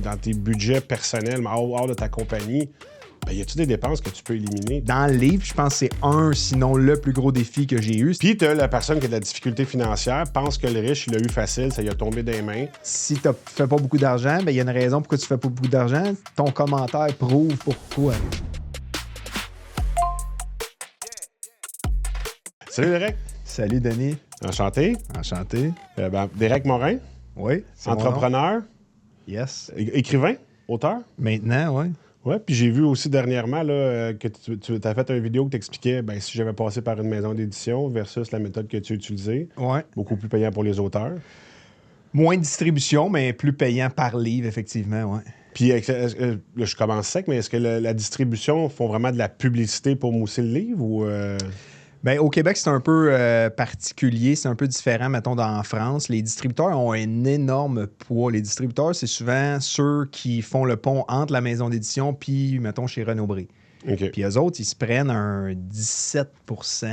dans tes budgets personnels, mais hors de ta compagnie, ben, y a-tu des dépenses que tu peux éliminer? Dans le livre, je pense que c'est sinon le plus gros défi que j'ai eu. Puis t'as la personne qui a de la difficulté financière, pense que le riche, il l'a eu facile, ça lui a tombé des mains. Si tu fais pas beaucoup d'argent, ben il y a une raison pourquoi tu fais pas beaucoup d'argent. Ton commentaire prouve pourquoi. Salut Derek. Salut Denis. Enchanté. Enchanté. Derek Morin. Oui. Entrepreneur. Yes. Écrivain. Auteur. Maintenant, oui. Oui, puis j'ai vu aussi dernièrement là, que tu as fait une vidéo qui t'expliquait si j'avais passé par une maison d'édition versus la méthode que tu as utilisée. Ouais. Beaucoup plus payant pour les auteurs. Moins de distribution, mais plus payant par livre, effectivement, oui. Puis là, je commence sec, mais est-ce que la distribution font vraiment de la publicité pour mousser le livre ou... Bien, au Québec, c'est un peu particulier, c'est un peu différent, mettons, en France. Les distributeurs ont un énorme poids. Les distributeurs, c'est souvent ceux qui font le pont entre la maison d'édition puis, mettons, chez Renaud-Bré. OK. Puis eux autres, ils se prennent un 17 ce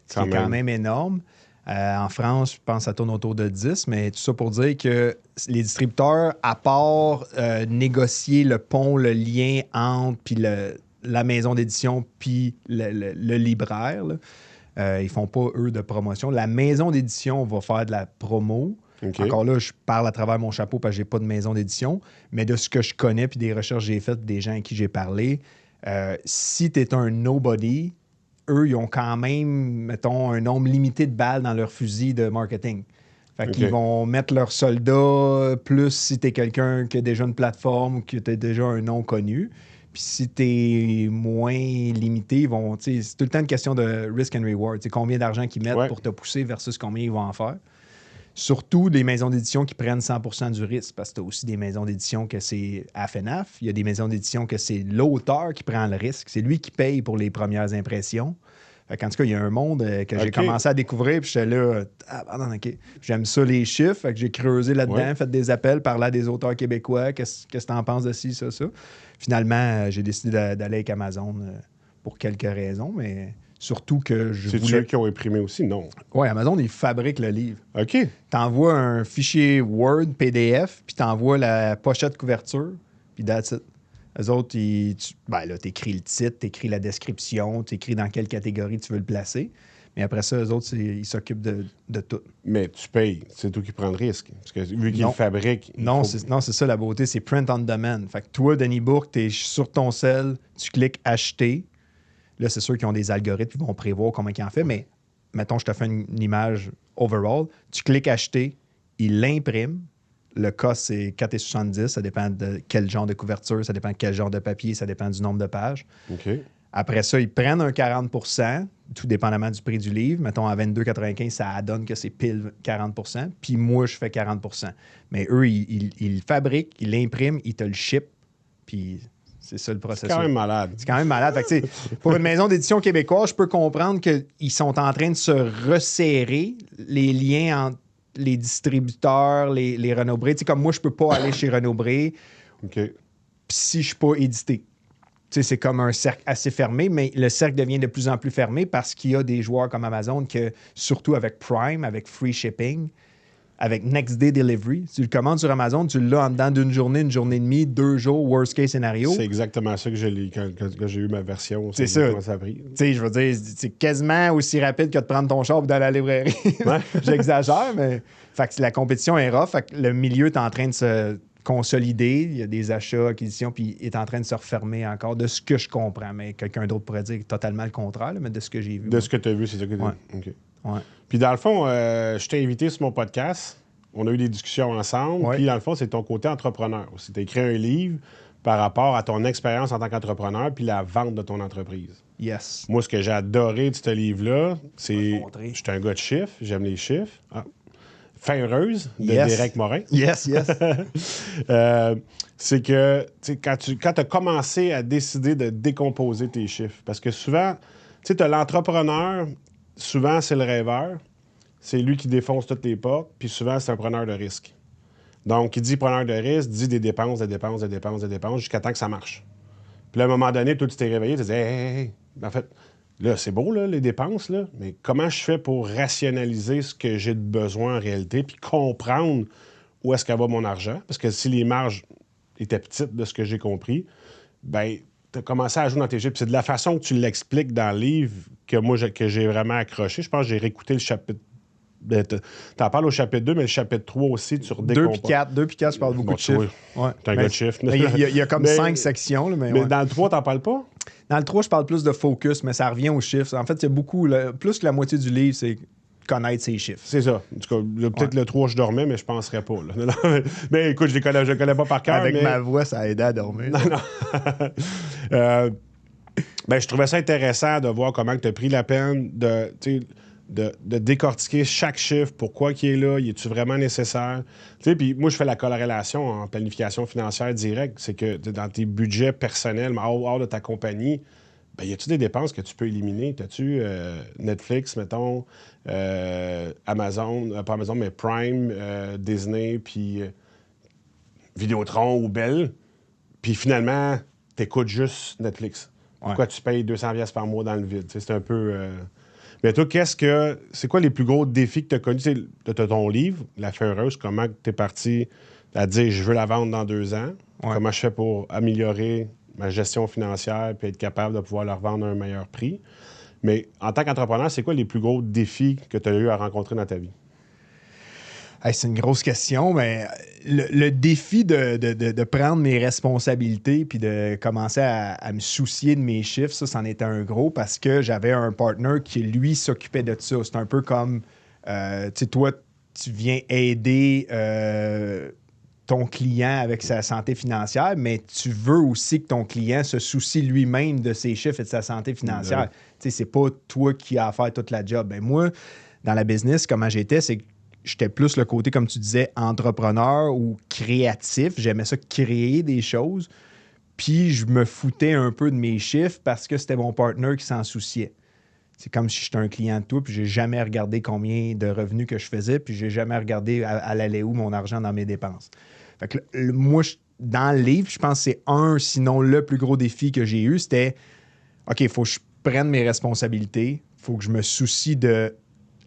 qui est quand même énorme. En France, je pense que ça tourne autour de 10, mais tout ça pour dire que les distributeurs, à part négocier le pont, le lien entre puis la maison d'édition puis le libraire, là, ils font pas, eux, de promotion. La maison d'édition va faire de la promo. OK. Encore là, je parle à travers mon chapeau parce que j'ai pas de maison d'édition, mais de ce que je connais puis des recherches que j'ai faites, des gens à qui j'ai parlé, si tu es un nobody, eux, ils ont quand même, mettons, un nombre limité de balles dans leur fusil de marketing. Fait qu'ils vont mettre leurs soldats plus si tu es quelqu'un qui a déjà une plateforme ou qui a déjà un nom connu. Puis si tu es moins limité, ils vont. C'est tout le temps une question de risk and reward. T'sais, combien d'argent qu'ils mettent pour te pousser versus combien ils vont en faire. Surtout des maisons d'édition qui prennent 100% du risque, parce que tu as aussi des maisons d'édition que c'est half and half. Il y a des maisons d'édition que c'est l'auteur qui prend le risque. C'est lui qui paye pour les premières impressions. Fait qu'en tout cas, il y a un monde que j'ai commencé à découvrir, puis j'étais là, OK. J'aime ça, les chiffres, fait que j'ai creusé là-dedans, fait des appels, parlé à des auteurs québécois, qu'est-ce que t'en penses de ci, ça. Finalement, j'ai décidé d'aller avec Amazon pour quelques raisons, mais surtout que je voulais... C'est eux qui ont imprimé aussi? Non. Oui, Amazon, ils fabriquent le livre. OK. T'envoies un fichier Word, PDF, puis t'envoies la pochette couverture, puis that's it. Eux autres, t'écris le titre, t'écris la description, t'écris dans quelle catégorie tu veux le placer. Mais après ça, eux autres, ils s'occupent de tout. Mais tu payes. C'est toi qui prends le risque. Parce que vu qu'ils le fabriquent... Non, c'est ça la beauté. C'est print on demand. Fait que toi, Denis Bourque, t'es sur ton cell, tu cliques « Acheter ». Là, c'est sûr qu'ils ont des algorithmes qui vont prévoir comment ils en font. Mais mettons, je te fais une image overall. Tu cliques « Acheter », il l'imprime. Le cost, c'est 4,70. Ça dépend de quel genre de couverture, ça dépend de quel genre de papier, ça dépend du nombre de pages. OK. Après ça, ils prennent un 40 tout dépendamment du prix du livre. Mettons, à 22,95, ça donne que c'est pile 40 puis moi, je fais 40 Mais eux, ils fabriquent, ils l'impriment, ils te le ship, puis c'est ça le processus. C'est quand même malade. C'est quand même malade. Fait que, pour une maison d'édition québécoise, je peux comprendre qu'ils sont en train de se resserrer les liens entre les distributeurs, les Renaud-Bré. Comme moi, je peux pas aller chez Renaud-Bré si je suis pas édité. C'est comme un cercle assez fermé, mais le cercle devient de plus en plus fermé parce qu'il y a des joueurs comme Amazon que, surtout avec Prime, avec Free Shipping, avec Next Day Delivery, tu le commandes sur Amazon, tu l'as en dedans d'une journée, une journée et demie, 2 jours, worst case scénario. C'est exactement ça que je lis quand j'ai eu ma version. C'est ça. Ça a pris. Je veux dire, c'est quasiment aussi rapide que de prendre ton char et d'aller à la librairie. Ouais. J'exagère, mais fait que la compétition est rough. Fait que le milieu est en train de se consolider. Il y a des achats, acquisitions, puis il est en train de se refermer encore, de ce que je comprends. Mais quelqu'un d'autre pourrait dire totalement le contraire, là, mais de ce que j'ai vu. De ce que tu as vu, c'est ça que tu as dit. OK. Ouais. Puis dans le fond, je t'ai invité sur mon podcast. On a eu des discussions ensemble. Ouais. Puis dans le fond, c'est ton côté entrepreneur aussi. Tu as écrit un livre par rapport à ton expérience en tant qu'entrepreneur puis la vente de ton entreprise. Yes. Moi, ce que j'ai adoré de ce livre-là, c'est... montrer. J'étais un gars de chiffres, j'aime les chiffres. Fin heureuse de Yes. Derek Morin. Yes. C'est que quand tu as commencé à décider de décomposer tes chiffres, parce que souvent, tu as l'entrepreneur, souvent c'est le rêveur, c'est lui qui défonce toutes les portes, puis souvent c'est un preneur de risque. Donc, qui dit preneur de risque, dit des dépenses, jusqu'à temps que ça marche. Puis là, à un moment donné, toi, tu t'es réveillé, tu te dis hey. En fait, là, c'est beau, là, les dépenses, là, mais comment je fais pour rationaliser ce que j'ai de besoin en réalité, puis comprendre où est-ce qu'elle va mon argent? Parce que si les marges était petite, de ce que j'ai compris, ben tu as commencé à jouer dans tes chiffres. C'est de la façon que tu l'expliques dans le livre que moi, que j'ai vraiment accroché. Je pense que j'ai réécouté le chapitre. T'en parles au chapitre 2, mais le chapitre 3 aussi, tu 2 puis 4, je parle beaucoup de chiffres. Ouais. T'es un gars de chiffres. Il y a comme 5 sections. Là, mais dans le 3, t'en parles pas? Dans le 3, je parle plus de focus, mais ça revient aux chiffres. En fait, il y a beaucoup, plus que la moitié du livre, c'est connaître ses chiffres. C'est ça. En tout cas, peut-être le 3, je dormais, mais je penserais pas. Là. Mais écoute, je le connais pas par cœur. Avec ma voix, ça a aidé à dormir. Non. Je trouvais ça intéressant de voir comment tu as pris la peine de décortiquer chaque chiffre, pourquoi il est là, est-tu vraiment nécessaire? Puis moi, je fais la corrélation en planification financière directe. C'est que dans tes budgets personnels, hors de ta compagnie, y a-tu des dépenses que tu peux éliminer? T'as-tu Netflix, mettons, Amazon, pas Amazon, mais Prime, Disney, puis Vidéotron ou Bell, puis finalement, t'écoutes juste Netflix. Pourquoi tu payes 200$ par mois dans le vide? C'est un peu... Mais toi, c'est quoi les plus gros défis que tu as connus? Tu as ton livre, La Fée heureuse, comment tu es parti à dire je veux la vendre dans 2 ans? Ouais. Comment je fais pour améliorer ma gestion financière et être capable de pouvoir la revendre à un meilleur prix? Mais en tant qu'entrepreneur, c'est quoi les plus gros défis que tu as eu à rencontrer dans ta vie? Hey, c'est une grosse question, mais le défi de prendre mes responsabilités puis de commencer à me soucier de mes chiffres, ça, c'en était un gros parce que j'avais un partner qui, lui, s'occupait de ça. C'est un peu comme, tu sais, toi, tu viens aider ton client avec sa santé financière, mais tu veux aussi que ton client se soucie lui-même de ses chiffres et de sa santé financière. Tu sais, c'est pas toi qui as à faire toute la job. Ben moi, dans la business, comment j'étais, c'est que j'étais plus le côté, comme tu disais, entrepreneur ou créatif. J'aimais ça créer des choses. Puis je me foutais un peu de mes chiffres parce que c'était mon partner qui s'en souciait. C'est comme si j'étais un client de toi, puis j'ai jamais regardé combien de revenus que je faisais, puis j'ai jamais regardé à l'aller où mon argent dans mes dépenses. Fait que moi, dans le livre, je pense que c'est sinon le plus gros défi que j'ai eu, c'était OK, il faut que je prenne mes responsabilités, il faut que je me soucie de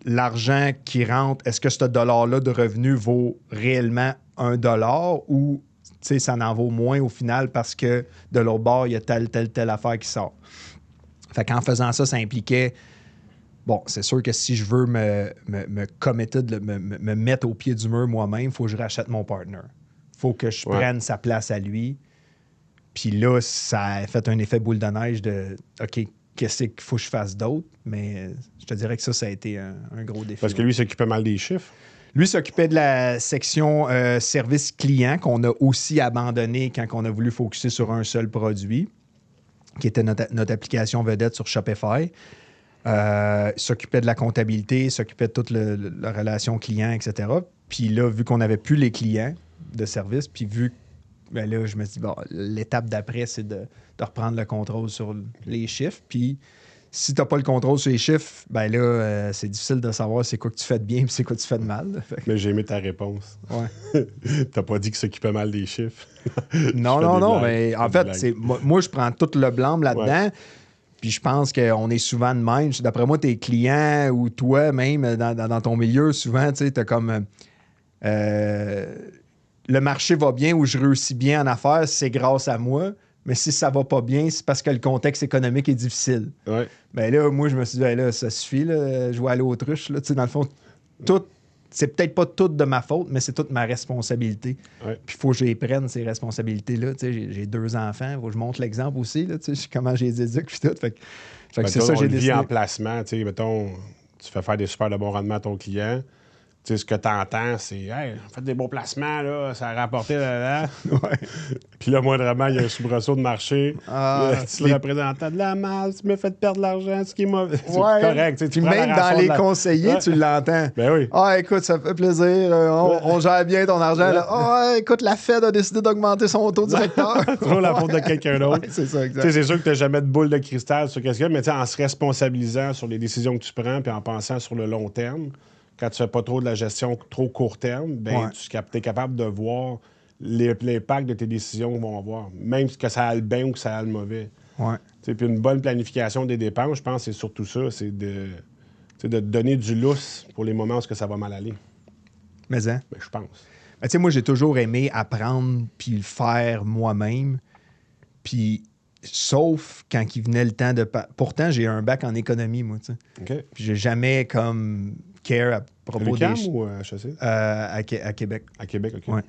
l'argent qui rentre, est-ce que ce dollar-là de revenu vaut réellement $1 ou ça en vaut moins au final parce que de l'autre bord, il y a telle affaire qui sort. Fait qu'en faisant ça, ça impliquait, bon, c'est sûr que si je veux me mettre au pied du mur moi-même, il faut que je rachète mon partner. Il faut que je prenne sa place à lui. Puis là, ça a fait un effet boule de neige de OK, qu'est-ce qu'il faut que je fasse d'autre? Mais je te dirais que ça a été un gros défi. Parce que lui, il s'occupait mal des chiffres. Lui s'occupait de la section service client qu'on a aussi abandonné quand on a voulu focuser sur un seul produit, qui était notre application vedette sur Shopify. S'occupait de la comptabilité, s'occupait de toute la relation client, etc. Puis là, vu qu'on n'avait plus les clients de service, puis vu ben là, je me suis dit, bon, l'étape d'après, c'est de reprendre le contrôle sur les chiffres. Puis, si tu n'as pas le contrôle sur les chiffres, ben là, c'est difficile de savoir c'est quoi que tu fais de bien et c'est quoi que tu fais de mal. Mais j'ai aimé ta réponse. Ouais. T'as pas dit qu'il s'occupait mal des chiffres. non. Mais en fait, moi, je prends tout le blâme là-dedans. Ouais. Puis je pense qu'on est souvent de même. D'après moi, tes clients ou toi, même dans ton milieu, souvent, tu sais, t'as comme... le marché va bien ou je réussis bien en affaires, c'est grâce à moi. Mais si ça va pas bien, c'est parce que le contexte économique est difficile. Ouais. Ben là, moi, je me suis dit, ben là, ça suffit, là, je vais à l'autruche. Là. Dans le fond, c'est peut-être pas tout de ma faute, mais c'est toute ma responsabilité. Ouais. Puis il faut que je les prenne, ces responsabilités-là. J'ai 2 enfants, il faut que je montre l'exemple aussi, là, comment je les éduque, puis tout. Fait que c'est ça que j'ai décidé. En placement, mettons, tu fais faire des super de bons rendements à ton client. Tu sais, ce que tu entends, c'est « Hey, faites des bons placements, là, ça a rapporté... » Ouais. Puis là, moindrement, il y a un soubresaut de marché. Tu le représentant de la malle, tu m'as fait perdre de l'argent, ce qui est mauvais. C'est correct. Puis même dans les conseillers, tu l'entends. Ben oui. Ah, écoute, ça fait plaisir. On gère bien ton argent. Ah, écoute, la Fed a décidé d'augmenter son taux directeur. Toujours la faute de quelqu'un d'autre. Ouais, c'est ça, exact. C'est sûr que tu n'as jamais de boule de cristal sur qu'est-ce qu'il y a, mais en se responsabilisant sur les décisions que tu prends puis en pensant sur le long terme, quand tu fais pas trop de la gestion trop court terme, ben tu es capable de voir l'impact de tes décisions vont avoir, même que ça a le bien ou que ça a le mauvais. Ouais. Puis une bonne planification des dépenses, je pense que c'est surtout ça, c'est de donner du lousse pour les moments où ça va mal aller. Mais je pense. Tu sais, moi, j'ai toujours aimé apprendre puis le faire moi-même. Puis, sauf quand il venait le temps de... Pourtant, j'ai un bac en économie, moi, tu sais. OK. Puis j'ai jamais comme care à À propos des... l'UQAM ou à HEC? à Québec. À Québec, OK. Ouais.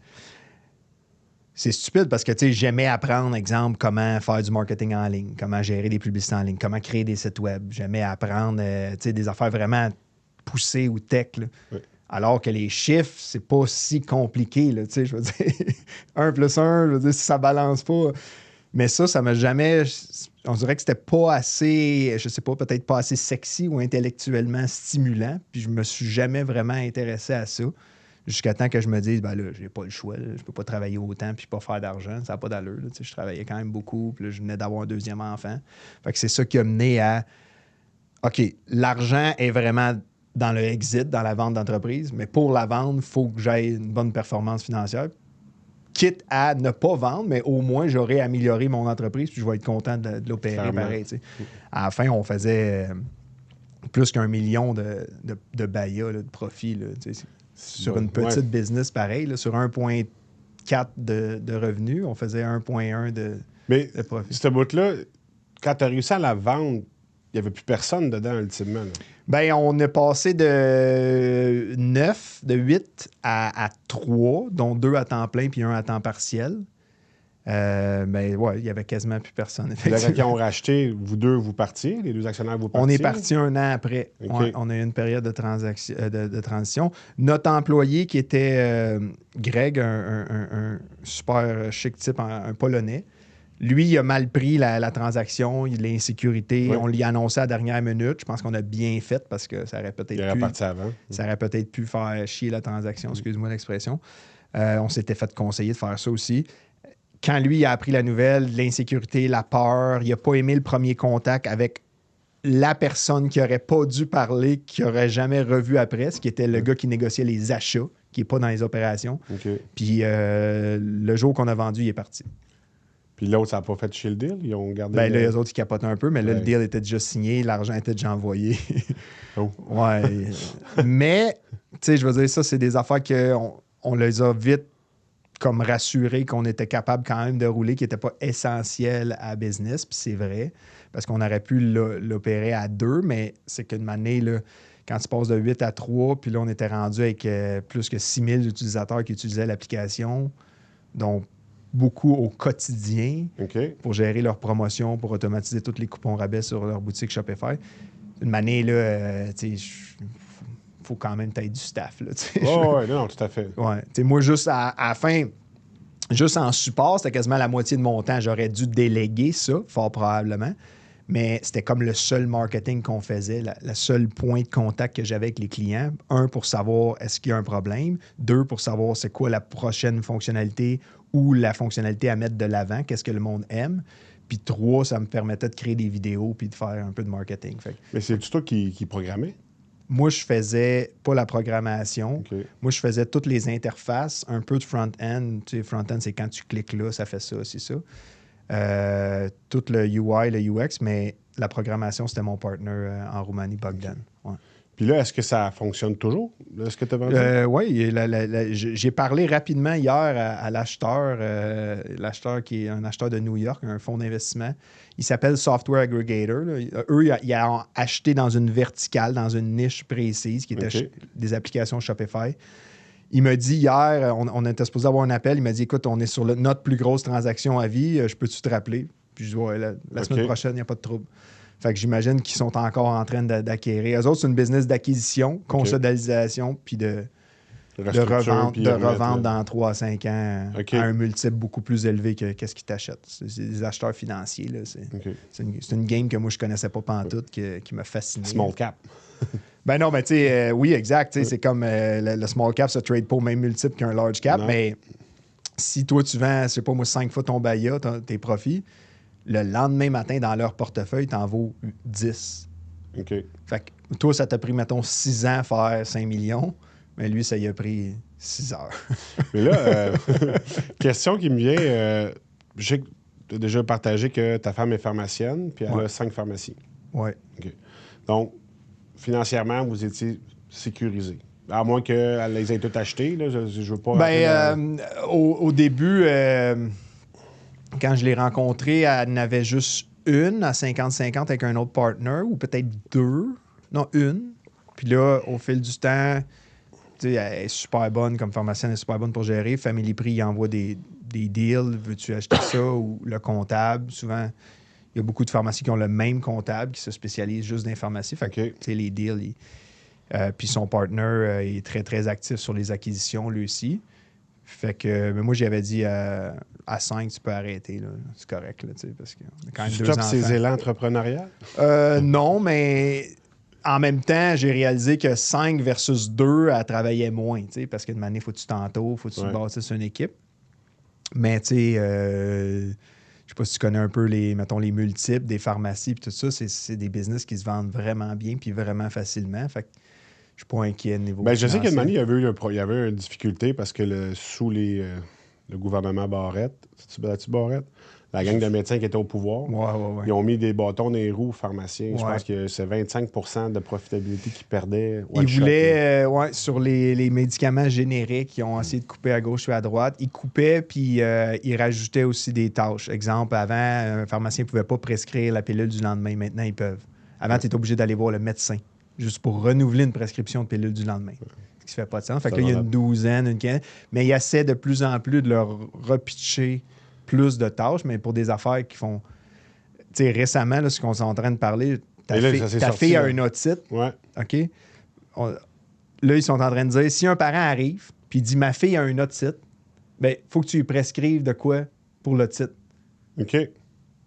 C'est stupide parce que, tu sais, j'aimais apprendre, exemple, comment faire du marketing en ligne, comment gérer des publicités en ligne, comment créer des sites web. J'aimais apprendre, tu sais, des affaires vraiment poussées ou tech, là. Oui. Alors que les chiffres, c'est pas si compliqué, là, tu sais, je veux dire, 1 plus 1, je veux dire, si ça balance pas. Mais ça m'a jamais... On dirait que c'était pas assez, je sais pas, peut-être pas assez sexy ou intellectuellement stimulant, puis je me suis jamais vraiment intéressé à ça. Jusqu'à temps que je me dise, ben là, j'ai pas le choix, là. Je peux pas travailler autant puis pas faire d'argent, ça n'a pas d'allure. Là. Je travaillais quand même beaucoup, puis là, je venais d'avoir un deuxième enfant. Fait que c'est ça qui a mené à, OK, l'argent est vraiment dans le exit, dans la vente d'entreprise, mais pour la vendre, il faut que j'aie une bonne performance financière. Quitte à ne pas vendre, mais au moins, j'aurais amélioré mon entreprise puis je vais être content de l'opérer Clairement. pareil. Tu sais. À la fin, on faisait plus qu'1 million de BAYA, là, de profit. Là, tu sais. Sur une petite business pareil, là, sur 1,4 de revenus, on faisait 1,1 de profit. Mais ce bout-là, quand tu as réussi à la vendre, il n'y avait plus personne dedans, ultimement. Là. Ben, on est passé de 9, de 8 à 3, dont 2 à temps plein puis 1 à temps partiel. Ben, ouais, il n'y avait quasiment plus personne. Là, quand ils ont racheté, vous deux, vous partiez, les deux actionnaires, vous partiez? On est parti 1 an après. Okay. Ouais, on a eu une période de transition. Notre employé, qui était Greg, un super chic type, un Polonais, lui, il a mal pris la transaction, l'insécurité. Oui. On l'y a annoncé à la dernière minute. Je pense qu'on a bien fait parce que ça aurait peut-être pu faire chier la transaction, excuse-moi l'expression. On s'était fait conseiller de faire ça aussi. Quand lui a appris la nouvelle, l'insécurité, la peur, il n'a pas aimé le premier contact avec la personne qui n'aurait pas dû parler, qui n'aurait jamais revu après, ce qui était le gars qui négociait les achats, qui n'est pas dans les opérations. Okay. Puis le jour qu'on a vendu, il est parti. Puis l'autre, ça n'a pas fait chier le deal? Ils ont gardé... Ben là, les autres, ils capotent un peu, mais là, le deal était déjà signé, l'argent était déjà envoyé. Oh. Ouais. Mais, tu sais, je veux dire, ça, c'est des affaires qu'on les a vite comme rassurés qu'on était capable quand même de rouler, qui n'était pas essentiel à business, puis c'est vrai, parce qu'on aurait pu l'opérer à 2, mais c'est qu'une année, là, quand tu passes de 8 à 3, puis là, on était rendu avec plus que 6000 utilisateurs qui utilisaient l'application, donc beaucoup au quotidien pour gérer leurs promotions, pour automatiser tous les coupons rabais sur leur boutique Shopify. Une année, là, tu sais, faut quand même être du staff. Là, oui, non, tout à fait. Ouais. Moi, juste à la fin, juste en support, c'était quasiment la moitié de mon temps. J'aurais dû déléguer ça, fort probablement. Mais c'était comme le seul marketing qu'on faisait, le seul point de contact que j'avais avec les clients. 1, pour savoir est-ce qu'il y a un problème. 2, pour savoir c'est quoi la prochaine fonctionnalité ou la fonctionnalité à mettre de l'avant, qu'est-ce que le monde aime. Puis 3, ça me permettait de créer des vidéos puis de faire un peu de marketing. Mais c'est-tu toi qui programmais? Moi, je faisais pas la programmation. Okay. Moi, je faisais toutes les interfaces, un peu de front-end. Tu sais, front-end, c'est quand tu cliques là, ça fait ça, c'est ça. Tout le UI, le UX, mais la programmation, c'était mon partner en Roumanie, Bogdan. Ouais. Puis là, est-ce que ça fonctionne toujours? Est-ce que tu as vendu? Oui, j'ai parlé rapidement hier à l'acheteur, l'acheteur qui est un acheteur de New York, un fonds d'investissement. Il s'appelle Software Aggregator. Là. Eux, ils ont acheté dans une verticale, dans une niche précise, qui était des applications Shopify. Il m'a dit hier, on était supposé avoir un appel, il m'a dit, écoute, on est sur notre plus grosse transaction à vie, je peux-tu te rappeler? Puis je dis, ouais, la semaine prochaine, il n'y a pas de trouble. Fait que j'imagine qu'ils sont encore en train d'acquérir. Eux autres, c'est une business d'acquisition, consolidation, puis de revendre dans 3 à 5 ans à un multiple beaucoup plus élevé que ce qu'ils t'achètent. C'est des acheteurs financiers. Là. C'est une game que moi, je ne connaissais pas pantoute, qui m'a fasciné. Small cap. Ben non, mais tu sais, oui, exact. C'est comme le small cap se trade pas au même multiple qu'un large cap, mais si toi, tu vends, je sais pas moi, 5 fois ton BAYA, tes profits, le lendemain matin, dans leur portefeuille, t'en vaux 10. OK. Fait que toi, ça t'a pris, mettons, 6 ans à faire 5 millions, mais lui, ça y a pris 6 heures. Mais là, question qui me vient, j'ai déjà partagé que ta femme est pharmacienne, puis elle a 5 pharmacies. Oui. OK. Donc, financièrement, vous étiez sécurisé. À moins qu'elle les ait toutes achetées, là, je veux pas... rentrer Au début, quand je l'ai rencontrée, elle en avait juste une à 50-50 avec un autre partner, ou peut-être deux. Non, une. Puis là, au fil du temps, tu sais, elle est super bonne comme pharmacienne, elle est super bonne pour gérer. Family Prix, il envoie des deals. Veux-tu acheter ça? Ou le comptable. Souvent, il y a beaucoup de pharmacies qui ont le même comptable, qui se spécialise juste dans les pharmacies. Fait que, OK. tu sais, les deals, puis son partner il est très, très actif sur les acquisitions, lui aussi. Fait que mais moi, j'avais dit à 5, tu peux arrêter. Là. C'est correct, là, tu sais, parce qu'on a quand même Tu 2 stoppes ces enfants. élans entrepreneuriaux? Non, mais en même temps, j'ai réalisé que 5 versus 2, elle travaillait moins, tu sais, parce que de manière, il faut que tu t'entoures, faut que tu Ouais. bâtisses une équipe. Mais, tu sais, je sais pas si tu connais un peu mettons, les multiples des pharmacies puis tout ça, c'est des business qui se vendent vraiment bien puis vraiment facilement. Fait que je suis pas inquiet au niveau Ben, je sais qu'à une financier. manière, il y avait une difficulté parce que sous le gouvernement Barrette, c'est-tu Barrette? La gang de médecins qui était au pouvoir, Ouais. ils ont mis des bâtons dans les roues aux pharmaciens. Je Ouais. pense que c'est 25% de profitabilité qu'ils perdaient. Ils voulaient, sur les médicaments génériques, ils ont essayé de couper à gauche et à droite. Ils coupaient, puis ils rajoutaient aussi des tâches. Exemple, avant, un pharmacien ne pouvait pas prescrire la pilule du lendemain. Maintenant, ils peuvent. Avant, tu étais obligé d'aller voir le médecin, juste pour renouveler une prescription de pilule du lendemain. Ce qui ne fait pas de sens. Fait que là, il y a une douzaine, une quinzaine. Mais ils essaient de plus en plus de leur repitcher plus de tâches, mais pour des affaires qui font... Tu sais, récemment, là, ce qu'on est en train de parler, ta fille a une otite. Ouais. OK? Là, ils sont en train de dire, si un parent arrive puis dit, ma fille a une otite, bien, il faut que tu lui prescrives de quoi pour l'otite. OK.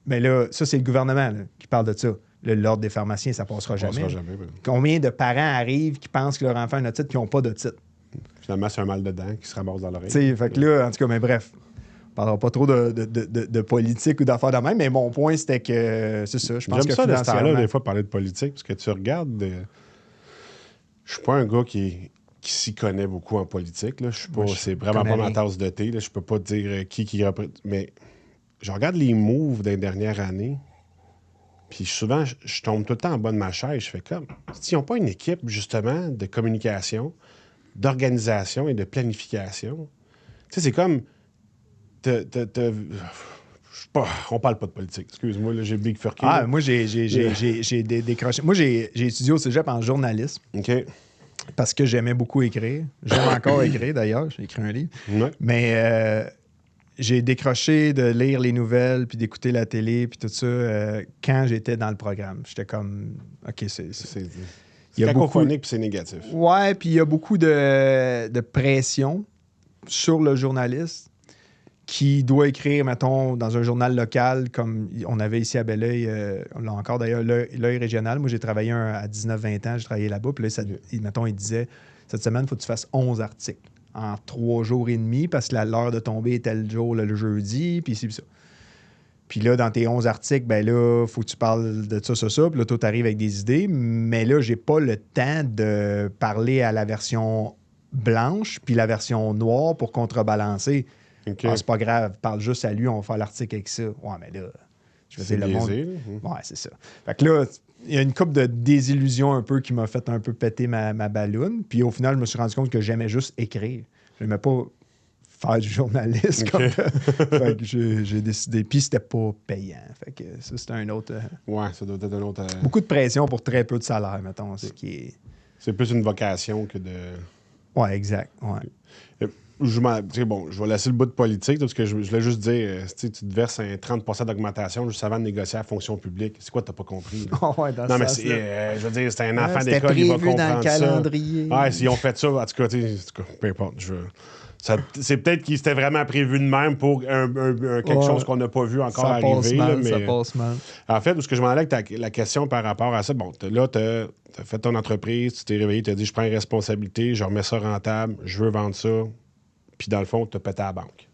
Mais là, ça, c'est le gouvernement là, qui parle de ça. L'ordre des pharmaciens, ça passera jamais. Ben. Combien de parents arrivent qui pensent que leur enfant a une otite qui n'ont pas d'otite? Finalement, c'est un mal de dents qui se ramasse dans l'oreille. Tu sais, fait que là, en tout cas, mais bref, on parlera pas trop de politique ou d'affaires de même, mais mon point, c'était que c'est ça. Je pense J'aime que ça de ce temps-là, financièrement... des fois, parler de politique, parce que tu regardes... Je suis pas un gars qui s'y connaît beaucoup en politique. Là. C'est vraiment pas ma tasse de thé. Là. Je peux pas te dire qui représente. Mais je regarde les moves des dernières années, puis souvent, je tombe tout le temps en bas de ma chaise. Je fais comme... S'ils n'ont pas une équipe, justement, de communication, d'organisation et de planification, tu sais, c'est comme... On parle pas de politique. Excuse-moi, là, j'ai Big Furky. Moi, j'ai décroché. Moi, j'ai étudié au cégep en journalisme. OK. Parce que j'aimais beaucoup écrire. J'aime encore écrire, d'ailleurs. J'ai écrit un livre. Ouais. Mais j'ai décroché de lire les nouvelles puis d'écouter la télé puis tout ça quand j'étais dans le programme. J'étais comme... OK, c'est cacophonique puis c'est négatif. Ouais, puis il y a beaucoup de pression sur le journaliste qui doit écrire, mettons, dans un journal local, comme on avait ici à Belleuil, on l'a encore d'ailleurs, l'Œil régional. Moi, j'ai travaillé à 19-20 ans, j'ai travaillé là-bas. Puis là, mettons, il disait, cette semaine, il faut que tu fasses 11 articles en 3 jours et demi parce que l'heure de tomber est tel jour, le jeudi, puis ci, puis ça. Puis là, dans tes 11 articles, ben là, il faut que tu parles de ça. Puis là, toi, tu arrives avec des idées. Mais là, j'ai pas le temps de parler à la version blanche puis la version noire pour contrebalancer. Okay. Ah, c'est pas grave, parle juste à lui, on va faire l'article avec ça. Ouais, mais là, je veux dire, le monde... Ouais, c'est ça. Fait que là, il y a une couple de désillusions un peu qui m'a fait un peu péter ma balloune. Puis au final, je me suis rendu compte que j'aimais juste écrire. J'aimais pas faire du journalisme. Okay. Fait que j'ai décidé. Puis c'était pas payant. Fait que ça, c'était un autre... Ouais, ça doit être un autre... Beaucoup de pression pour très peu de salaire, mettons. Ce qui est... C'est plus une vocation que de... Ouais, exact. Ouais. Je vais laisser le bout de politique, parce que je voulais juste dire, tu te verses un 30% d'augmentation juste avant de négocier la fonction publique. C'est quoi, t'as pas compris? Non, mais je veux dire, c'est un enfant d'école qui va comprendre dans le calendrier. Ça. Ouais, s'ils ont fait ça, en tout cas, peu importe. C'est peut-être qu'il s'était vraiment prévu de même pour quelque chose qu'on n'a pas vu encore arriver. Ça passe mal. En fait, ce que je m'en allais avec la question par rapport à ça, bon, là, t'as fait ton entreprise, tu t'es réveillé, tu as dit, je prends une responsabilité, je remets ça rentable, je veux vendre ça. Puis dans le fond, tu as pété à la banque.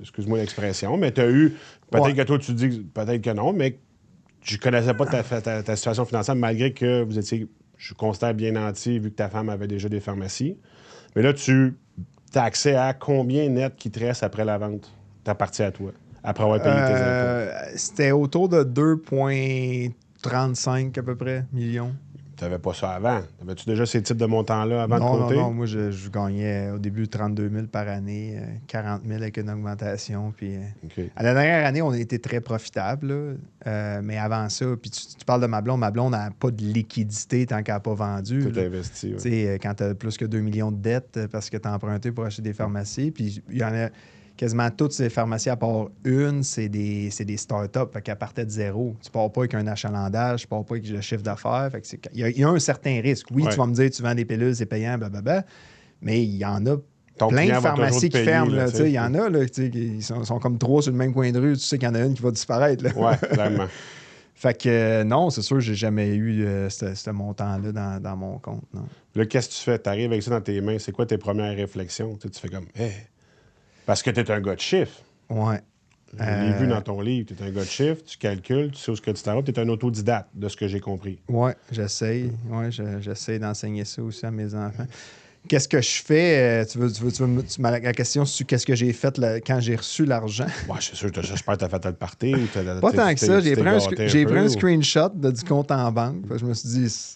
Excuse-moi l'expression, mais tu as eu... Peut-être que toi, tu dis peut-être que non, mais je connaissais pas ta situation financière, malgré que vous étiez, je constate, bien nanti, vu que ta femme avait déjà des pharmacies. Mais là, tu as accès à combien net qui te reste après la vente? T'appartient à toi, après avoir payé tes impôts. C'était autour de 2,35 à peu près millions. Tu n'avais pas ça avant. Avais-tu déjà ces types de montants-là avant de compter? Non. Moi, je gagnais au début 32 000 par année, 40 000 avec une augmentation. Puis, OK. à la dernière année, on a été très profitable. Mais avant ça, puis tu parles de ma blonde n'a pas de liquidité tant qu'elle n'a pas vendu. Tout investi. Tu sais, quand tu as plus que 2 millions de dettes parce que tu as emprunté pour acheter des pharmacies. Puis il y en a quasiment toutes ces pharmacies, à part une, c'est des start-up. Fait qu'elles partaient de zéro. Tu pars pas avec un achalandage, tu pars pas avec le chiffre d'affaires. Fait que il y a un certain risque. Oui, tu vas me dire, tu vends des pilules, c'est payant, blablabla. Mais il y en a plein de pharmacies qui ferment. Il y en a là, qui sont comme trois sur le même coin de rue. Tu sais qu'il y en a une qui va disparaître. Oui, clairement. Fait que non, c'est sûr, j'ai jamais eu ce montant-là dans mon compte. Non. Là, qu'est-ce que tu fais? Tu arrives avec ça dans tes mains. C'est quoi tes premières réflexions? Tu fais comme, hey. Parce que tu es un gars de chiffres. Ouais. Je l'ai vu dans ton livre. Tu es un gars de chiffres, tu calcules, tu sais où ce que tu t'en vas. Tu es un autodidacte, de ce que j'ai compris. Oui, j'essaye. Ouais, j'essaie d'enseigner ça aussi à mes enfants. Qu'est-ce que je fais? La question, c'est qu'est-ce que j'ai fait quand j'ai reçu l'argent? Ouais, c'est sûr, j'espère que tu as fait le party. Ou pas tant que ça. J'ai pris un ou... screenshot du compte en banque. Je me suis dit,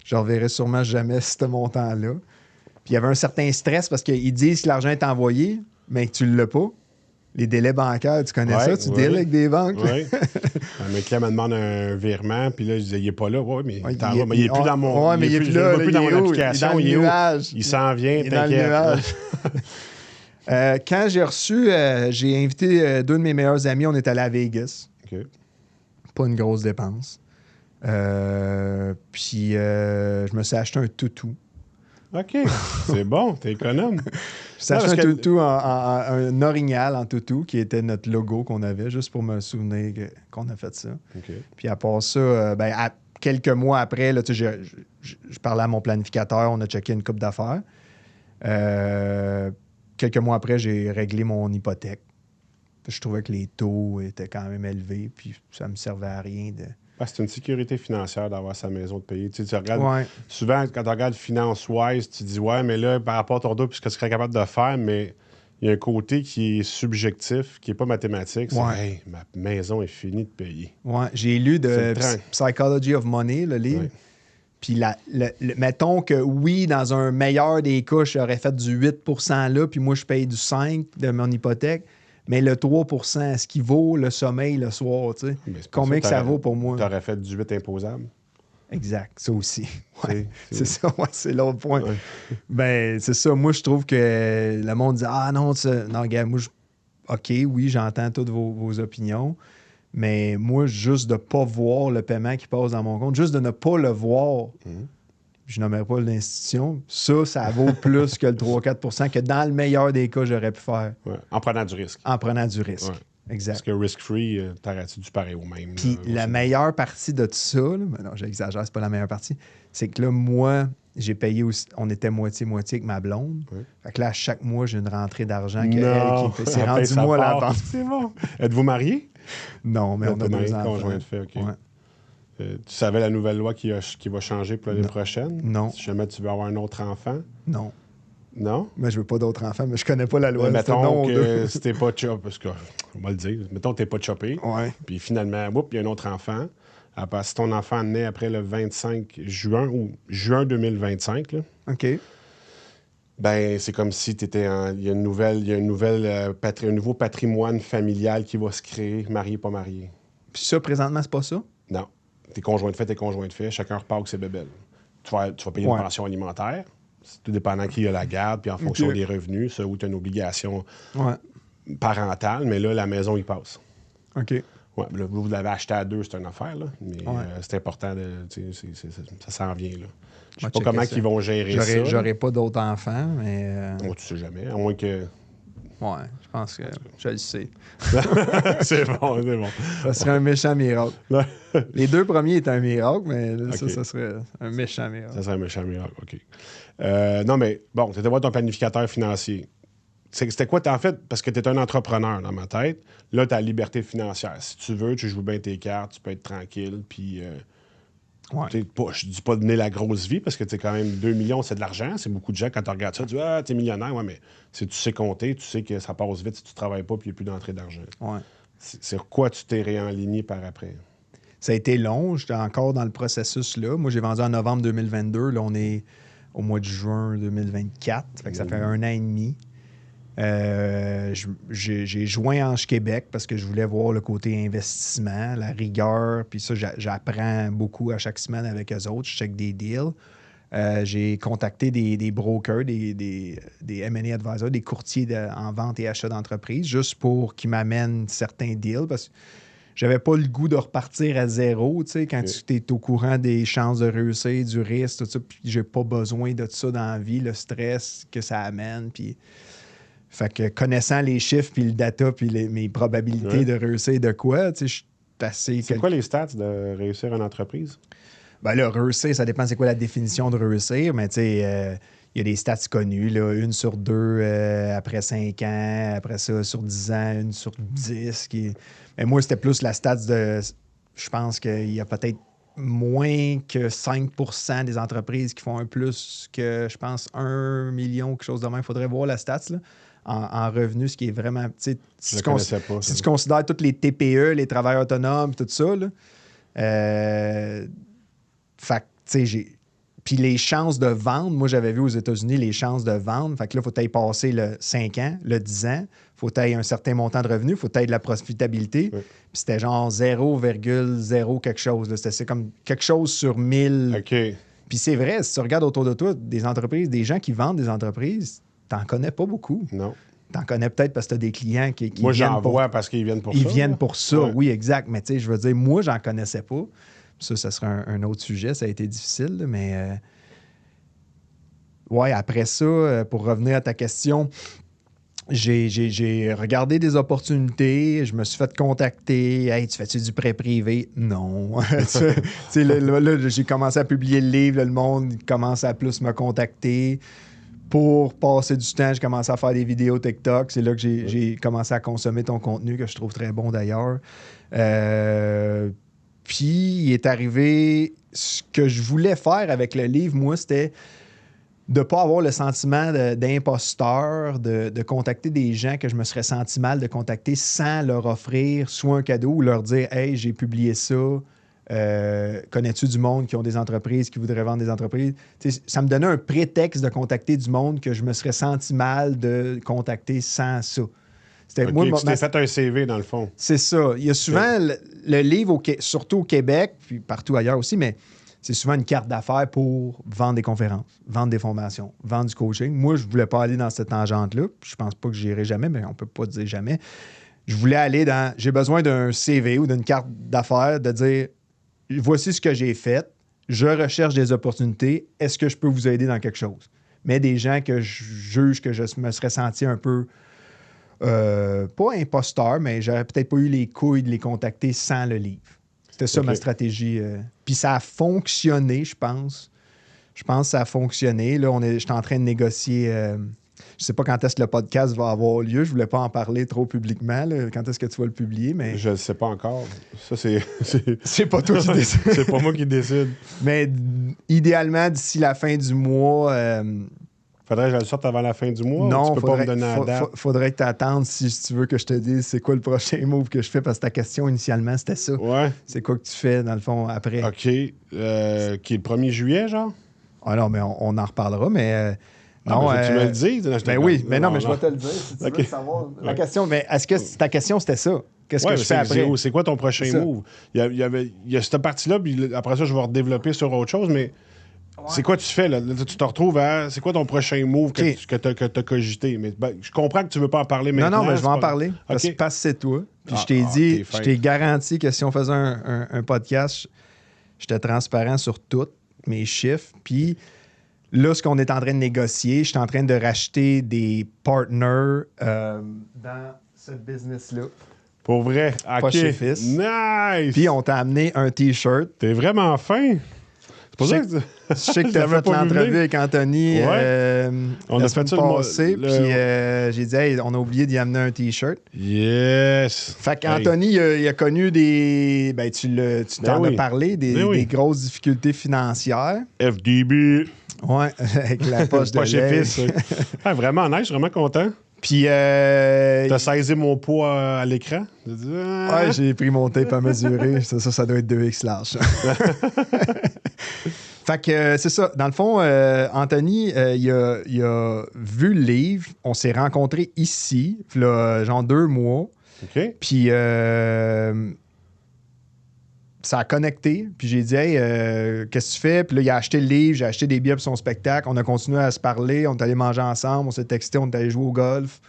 je ne reverrai sûrement jamais ce montant-là. Puis il y avait un certain stress parce qu'ils disent que l'argent est envoyé, mais que tu ne l'as pas. Les délais bancaires, tu connais ça? Tu deals avec des banques? Oui. Un client me demande un virement, puis là, je disais, il n'est pas là. Oui, mais il n'est plus dans mon... Oui, mais il n'est plus là. Plus dans mon application. Il est dans le nuage. Il s'en vient, t'inquiète. Dans le nuage. Quand j'ai reçu, j'ai invité deux de mes meilleurs amis. On est allé à Vegas. OK. Pas une grosse dépense. Puis, je me suis acheté un toutou. OK. C'est bon, t'es économe. J'ai acheté un toutou, un orignal en toutou, qui était notre logo qu'on avait, juste pour me souvenir qu'on a fait ça. Okay. Puis à part ça, quelques mois après, là, je parlais à mon planificateur, on a checké une coupe d'affaires. Quelques mois après, j'ai réglé mon hypothèque. Puis je trouvais que les taux étaient quand même élevés, puis ça me servait à rien de... C'est une sécurité financière d'avoir sa maison de payer. Tu regardes, souvent, quand tu regardes finance-wise, tu dis, ouais, mais là, par rapport à ton dos, puis ce que tu serais capable de faire, mais il y a un côté qui est subjectif, qui n'est pas mathématique. C'est, hey, ma maison est finie de payer. Ouais, j'ai lu de Psychology of Money, le livre. Ouais. Puis, mettons que oui, dans un meilleur des cas, j'aurais fait du 8 là, puis moi, je paye du 5 de mon hypothèque. Mais le 3 est-ce qu'il vaut le sommeil le soir? Tu sais? Combien que ça vaut pour moi? Tu aurais fait du 8 imposable? Exact, ça aussi. Ouais, c'est ça, c'est l'autre point. Ouais. Ben, c'est ça. Moi, je trouve que le monde dit ah non, non, gars, moi, OK, oui, j'entends toutes vos opinions. Mais moi, juste de ne pas voir le paiement qui passe dans mon compte, juste de ne pas le voir, je nommerai pas l'institution, ça vaut plus que le 3-4 que dans le meilleur des cas, j'aurais pu faire. Ouais. En prenant du risque. En prenant du risque. Ouais. Exact. Parce que risk-free, t'arrêtes du pareil au même. Puis la meilleure partie de tout ça, là, non, j'exagère, c'est pas la meilleure partie, c'est que là, moi, j'ai payé aussi, on était moitié-moitié avec ma blonde. Ouais. Fait que là, chaque mois, j'ai une rentrée d'argent qu'elle qui fait. C'est rendu moi la banque. C'est bon. Êtes-vous mariés? Non, mais on a 2 enfants. Conjoint de fait, OK. Ouais. Tu savais la nouvelle loi qui va changer pour l'année prochaine? Non. Si jamais tu veux avoir un autre enfant? Non. Non? Mais je veux pas d'autres enfants, mais je connais pas la loi. Mais mettons que si t'es pas chopé, parce que, on va le dire, mettons que t'es pas chopé, puis finalement, il y a un autre enfant. Si ton enfant naît après le 25 juin ou juin 2025, là, OK. Ben, c'est comme si il y a un nouveau patrimoine familial qui va se créer, marié, pas marié. Puis ça, présentement, c'est pas ça? Non. T'es conjoint de fait, chacun repart avec ses bébelles. Tu vas payer une pension alimentaire, c'est tout dépendant qui a la garde, puis en fonction des revenus, ça, où tu as une obligation parentale, mais là, la maison, il passe. OK. Ouais, là, vous l'avez acheté à 2, c'est une affaire, là, mais c'est important, ça s'en vient, là. Je sais pas comment ils vont gérer ça. J'aurais pas d'autres enfants, mais... Bon, tu sais jamais, à moins que... Ouais, je pense que je le sais. C'est bon. Ça serait un méchant miracle. Les 2 premiers étaient un miracle, mais là, ça serait un méchant miracle. Ça serait un méchant miracle, OK. Non, mais bon, tu étais voir ton planificateur financier. C'était quoi, en fait, parce que tu es un entrepreneur dans ma tête. Là, tu as la liberté financière. Si tu veux, tu joues bien tes cartes, tu peux être tranquille, puis... je dis pas donner la grosse vie, parce que tu quand même 2 millions, c'est de l'argent. C'est beaucoup de gens, quand tu regardes ça, tu dis « Ah, t'es millionnaire. » Ouais, mais si tu sais compter, tu sais que ça passe vite si tu travailles pas puis il n'y a plus d'entrée d'argent. Ouais. C'est quoi tu t'es réaligné par après? Ça a été long. J'étais encore dans le processus là. Moi, j'ai vendu en novembre 2022. Là, on est au mois de juin 2024. Fait que ça fait 1 an et demi. J'ai joint Ange Québec parce que je voulais voir le côté investissement, la rigueur. Puis ça, j'apprends beaucoup à chaque semaine avec eux autres. Je check des deals. J'ai contacté des brokers, des M&A advisors, des courtiers en vente et achat d'entreprise, juste pour qu'ils m'amènent certains deals. Parce que j'avais pas le goût de repartir à zéro, tu sais, quand tu es au courant des chances de réussir, du risque, tout ça. Puis j'ai pas besoin de ça dans la vie, le stress que ça amène. Puis... Fait que connaissant les chiffres, puis le data, puis mes probabilités de réussir de quoi, tu sais, je suis assez... C'est quoi les stats de réussir en entreprise? Ben là, réussir, ça dépend c'est quoi la définition de réussir, mais tu sais, il y a des stats connues, là, 1 sur 2 après 5 ans, après ça, sur 10 ans, 1 sur 10. Mais moi, c'était plus la stats de... Je pense qu'il y a peut-être moins que 5% des entreprises qui font un plus que, je pense, 1 million, quelque chose de même. Il faudrait voir la stats, là. En revenus, ce qui est vraiment... Si tu considères tous les TPE, les travailleurs autonomes, tout ça, là, fait que, tu sais, puis les chances de vendre, moi, j'avais vu aux États-Unis les chances de vendre. Fait que là, il faut que tu passer le 5 ans, le 10 ans. Il faut que tu aies un certain montant de revenus. Il faut que tu aies de la profitabilité. Oui. Puis c'était genre 0,0 quelque chose. C'était comme quelque chose sur 1000. OK. Puis c'est vrai, si tu regardes autour de toi, des entreprises, des gens qui vendent des entreprises, t'en connais pas beaucoup. Non. T'en connais peut-être parce que t'as des clients qui moi, viennent j'en vois parce qu'ils viennent pour ça. Ils viennent pour ça, ouais. Oui, exact. Mais tu sais, je veux dire, moi, j'en connaissais pas. Ça serait un autre sujet. Ça a été difficile, mais... Ouais, après ça, pour revenir à ta question, j'ai regardé des opportunités, je me suis fait contacter. Hey, tu fais-tu du prêt privé? Non. là, j'ai commencé à publier le livre, là, le monde commence à plus me contacter. Pour passer du temps, j'ai commencé à faire des vidéos TikTok. C'est là que j'ai commencé à consommer ton contenu, que je trouve très bon d'ailleurs. Puis, il est arrivé... Ce que je voulais faire avec le livre, moi, c'était de ne pas avoir le sentiment d'imposteur, de contacter des gens que je me serais senti mal de contacter sans leur offrir soit un cadeau ou leur dire « Hey, j'ai publié ça. Connais-tu du monde qui ont des entreprises, qui voudraient vendre des entreprises? » Ça me donnait un prétexte de contacter du monde que je me serais senti mal de contacter sans ça. Okay, moi, tu t'es fait un CV, dans le fond. C'est ça. Il y a souvent le livre, surtout au Québec, puis partout ailleurs aussi, mais c'est souvent une carte d'affaires pour vendre des conférences, vendre des formations, vendre du coaching. Moi, je ne voulais pas aller dans cette tangente-là. Je pense pas que j'irai jamais, mais on ne peut pas dire jamais. Je voulais aller dans... J'ai besoin d'un CV ou d'une carte d'affaires de dire « Voici ce que j'ai fait. Je recherche des opportunités. Est-ce que je peux vous aider dans quelque chose? » Mais des gens que je juge que je me serais senti un peu... pas imposteur, mais j'aurais peut-être pas eu les couilles de les contacter sans le livre. C'était ça ma stratégie. Puis ça a fonctionné, je pense. Je pense que ça a fonctionné. Là, je suis en train de négocier. Je sais pas quand est-ce que le podcast va avoir lieu. Je voulais pas en parler trop publiquement. Là. Quand est-ce que tu vas le publier? Mais... Je ne sais pas encore. Ça, c'est... C'est pas toi qui décide. C'est pas moi qui décide. Mais idéalement, d'ici la fin du mois... Faudrait que je le sorte avant la fin du mois? Non, tu peux pas me donner la date? Faudrait que tu attendes si tu veux que je te dise c'est quoi le prochain move que je fais, parce que ta question initialement, c'était ça. Ouais. C'est quoi que tu fais, dans le fond, après? OK. Qui est le 1er juillet, genre? Ah non, mais on en reparlera, mais... non, tu me le dis. Ben oui, mais non, mais je vais te le dire si tu veux savoir. La question, mais est-ce que ta question, c'était ça? Qu'est-ce que je fais après? C'est quoi ton prochain move? Il y a cette partie-là, puis après ça, je vais redévelopper sur autre chose, mais... Ouais. C'est quoi tu fais, là? Tu te retrouves à... C'est quoi ton prochain move que tu as cogité? Mais, je comprends que tu veux pas en parler maintenant. Non, mais je vais en parler. Parce que c'est toi. Puis je t'ai dit, je t'ai garanti que si on faisait un podcast, j'étais transparent sur tous mes chiffres. Puis là, ce qu'on est en train de négocier, je suis en train de racheter des partners dans ce business-là. Pour vrai? Pas chez Fils. Nice! Puis on t'a amené un T-shirt. T'es vraiment fin! Je sais que tu as fait l'entrevue avec Anthony on a fait ça passé, puis j'ai dit hey, on a oublié d'y amener un T-shirt. Yes! Fait qu'Anthony, il a connu des... Ben, tu t'en as parlé, des grosses difficultés financières. FDB! Ouais, avec la poche de lait. Fils. Vraiment nice, je suis vraiment content. Puis... T'as saisi mon poids à l'écran? Ouais, j'ai pris mon tape à mesurer. Ça doit être 2X large. Fait que c'est ça. Dans le fond, Anthony, il a vu le livre. On s'est rencontrés ici, là, genre 2 mois. OK. Puis ça a connecté. Puis j'ai dit, hey, qu'est-ce que tu fais? Puis là, il a acheté le livre, j'ai acheté des billets pour son spectacle. On a continué à se parler. On est allé manger ensemble, on s'est texté, on est allé jouer au golf.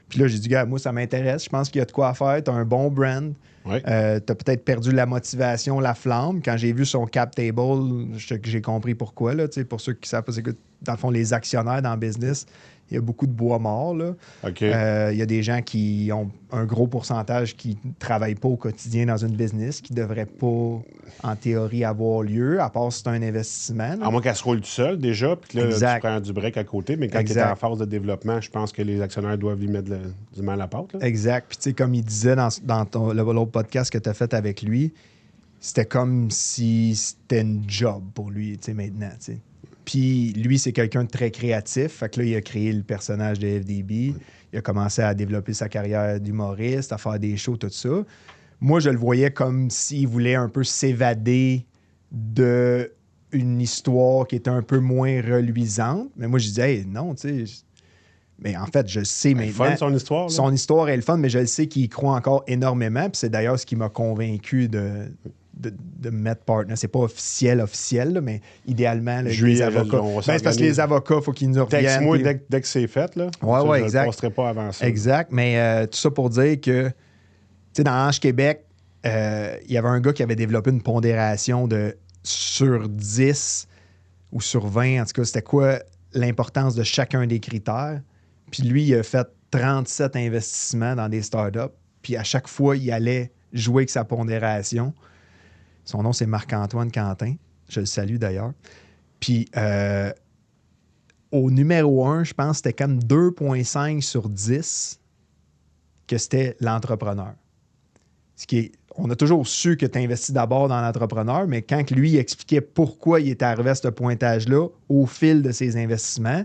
Puis là, j'ai dit, gars, moi, ça m'intéresse. Je pense qu'il y a de quoi faire. Tu as un bon brand. Ouais. T'as peut-être perdu la motivation, la flamme. Quand j'ai vu son cap table, j'ai compris pourquoi. Là, pour ceux qui savent pas, c'est que dans le fond, les actionnaires dans le business, il y a beaucoup de bois mort. Là. OK. Il y a des gens qui ont un gros pourcentage qui ne travaillent pas au quotidien dans une business, qui ne devraient pas, en théorie, avoir lieu, à part si c'est un investissement. Là. À moins qu'elle se roule tout seul déjà, puis là, tu prends du break à côté, mais quand tu es en phase de développement, je pense que les actionnaires doivent y mettre du mal à la pâte. Là. Exact. Puis tu sais, comme il disait dans l'autre podcast que tu as fait avec lui, c'était comme si c'était une job pour lui, tu sais, maintenant, tu sais. Puis lui, c'est quelqu'un de très créatif. Fait que là, il a créé le personnage de FDB. Il a commencé à développer sa carrière d'humoriste, à faire des shows, tout ça. Moi, je le voyais comme s'il voulait un peu s'évader d'une histoire qui était un peu moins reluisante. Mais moi, je disais, hey, non, tu sais. Mais en fait, je sais maintenant. C'est fun, son histoire. Là. Son histoire est le fun, mais je le sais qu'il y croit encore énormément. Puis c'est d'ailleurs ce qui m'a convaincu de mettre partner. C'est pas officiel, là, mais idéalement, là, les avocats. C'est parce que les avocats, il faut qu'ils nous reviennent. Texte-moi dès que c'est fait. Là. Ouais, exact. Je exact. ne passerai pas avant ça. Exact. Mais tout ça pour dire que, tu sais, dans Ange Québec, il y avait un gars qui avait développé une pondération de sur 10 ou sur 20. En tout cas, c'était quoi l'importance de chacun des critères. Puis lui, il a fait 37 investissements dans des startups. Puis à chaque fois, il allait jouer avec sa pondération. Son nom, c'est Marc-Antoine Quentin. Je le salue d'ailleurs. Puis au numéro 1, je pense que c'était comme 2,5 sur 10 que c'était l'entrepreneur. Ce qui est, on a toujours su que tu investis d'abord dans l'entrepreneur, mais quand lui expliquait pourquoi il était arrivé à ce pointage-là au fil de ses investissements,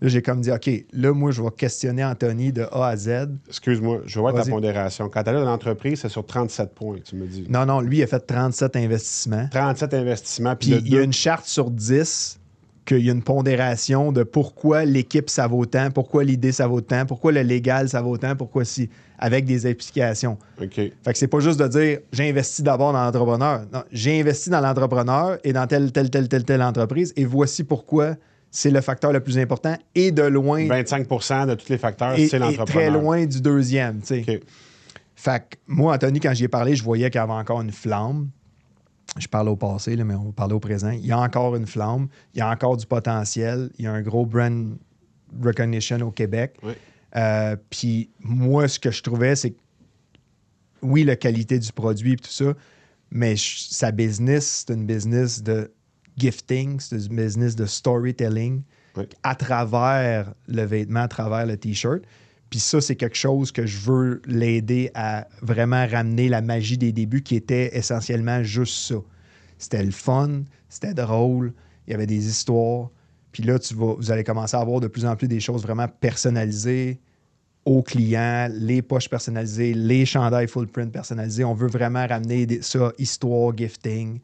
là, j'ai comme dit, OK, là, moi, je vais questionner Anthony de A à Z. Excuse-moi, je vois ta pondération. Quand tu allais dans l'entreprise, c'est sur 37 points, tu me dis. Non, lui, il a fait 37 investissements. 37 investissements. Puis il y a une charte sur 10 qu'il y a une pondération de pourquoi l'équipe, ça vaut tant, pourquoi l'idée, ça vaut tant, pourquoi le légal, ça vaut tant, pourquoi si, avec des explications. OK. Fait que c'est pas juste de dire, j'ai investi d'abord dans l'entrepreneur. Non, j'ai investi dans l'entrepreneur et dans telle entreprise, et voici pourquoi c'est le facteur le plus important, et de loin... 25 de tous les facteurs, c'est l'entrepreneur. Et très loin du deuxième, tu sais. OK. Fait que moi, Anthony, quand j'y ai parlé, je voyais qu'il y avait encore une flamme. Je parle au passé, là, mais on va parler au présent. Il y a encore une flamme, il y a encore du potentiel, il y a un gros brand recognition au Québec. Oui. Puis moi, ce que je trouvais, c'est que, oui, la qualité du produit et tout ça, mais sa business, c'est une business de gifting, c'est une business de storytelling à travers le vêtement, à travers le T-shirt. Puis ça, c'est quelque chose que je veux l'aider à vraiment ramener la magie des débuts qui était essentiellement juste ça. C'était le fun, c'était drôle, il y avait des histoires. Puis là, vous allez commencer à avoir de plus en plus des choses vraiment personnalisées aux clients, les poches personnalisées, les chandails full print personnalisés. On veut vraiment ramener ça, histoire, gifting.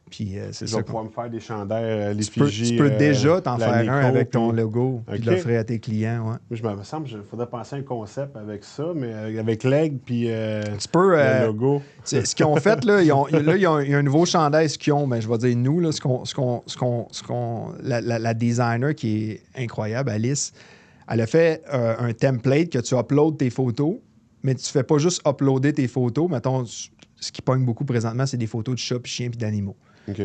Puis c'est Je ça. vais pouvoir me faire des chandails, tu peux déjà t'en faire un avec ton logo puis l'offrir à tes clients. Ouais. Je me semble qu'il faudrait penser à un concept avec ça, mais avec l'aigle puis tu peux, le logo. Ce qu'ils ont fait, là, il y a un nouveau chandail, ce qu'ils ont, mais je vais dire nous, là, la designer qui est incroyable, Alice, elle a fait un template que tu uploads tes photos, mais tu fais pas juste uploader tes photos. Mettons, ce qui pogne beaucoup présentement, c'est des photos de chats, puis chiens, puis d'animaux. OK.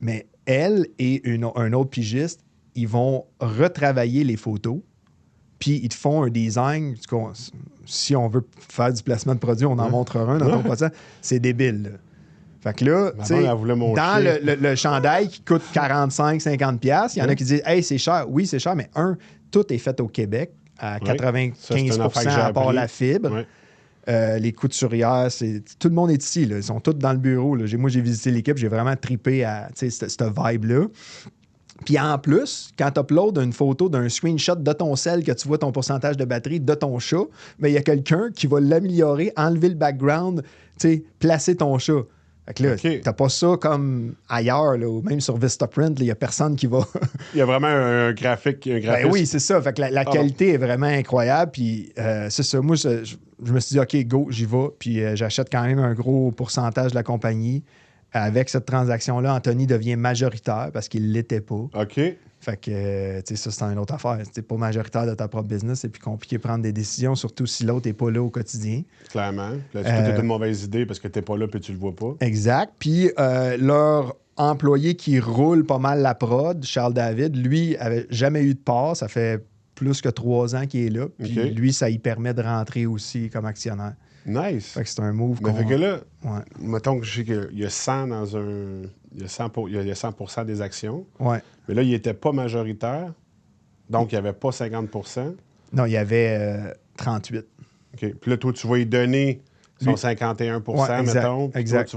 Mais elle et un autre pigiste, ils vont retravailler les photos, puis ils te font un design. Si on veut faire du placement de produit, on en montre un dans ton podcast. C'est débile. Là. Fait que là, tu sais, dans le chandail qui coûte 45-50$, il y en a qui disent « Hey, c'est cher. » Oui, c'est cher, mais tout est fait au Québec à 95% à part la fibre. Oui. Les couturières, tout le monde est ici. Là. Ils sont tous dans le bureau. Là. Moi, j'ai visité l'équipe. J'ai vraiment trippé à cette vibe-là. Puis en plus, quand tu uploads une photo d'un screenshot de ton cell que tu vois ton pourcentage de batterie de ton chat, mais il y a quelqu'un qui va l'améliorer, enlever le background, placer ton chat. Fait que là, t'as pas ça comme ailleurs, là, ou même sur Vistaprint, il n'y a personne qui va... Il y a vraiment un graphique. Ben oui, c'est ça. Fait que la qualité est vraiment incroyable. Puis c'est ça. Moi, je me suis dit, OK, go, j'y vais. Puis j'achète quand même un gros pourcentage de la compagnie. Avec cette transaction-là, Anthony devient majoritaire parce qu'il ne l'était pas. OK. Fait que, tu sais, ça, c'est une autre affaire. Si tu n'es pas majoritaire de ta propre business, c'est plus compliqué de prendre des décisions, surtout si l'autre n'est pas là au quotidien. Clairement. Là, c'est peut-être une mauvaise idée parce que tu n'es pas là et tu le vois pas. Exact. Puis leur employé qui roule pas mal la prod, Charles David, lui, avait jamais eu de part. Ça fait plus que 3 ans qu'il est là. Puis lui, ça lui permet de rentrer aussi comme actionnaire. Nice. Fait que c'est un move Mais fait que là, ouais. mettons que je sais qu'il y a 100 dans un... Il y a 100% des actions. Ouais. Mais là, il n'était pas majoritaire. Donc, il n'y avait pas 50%. Non, il y avait 38. OK. Puis là, toi, tu vas lui donner son 51%, exact, mettons. Puis exact.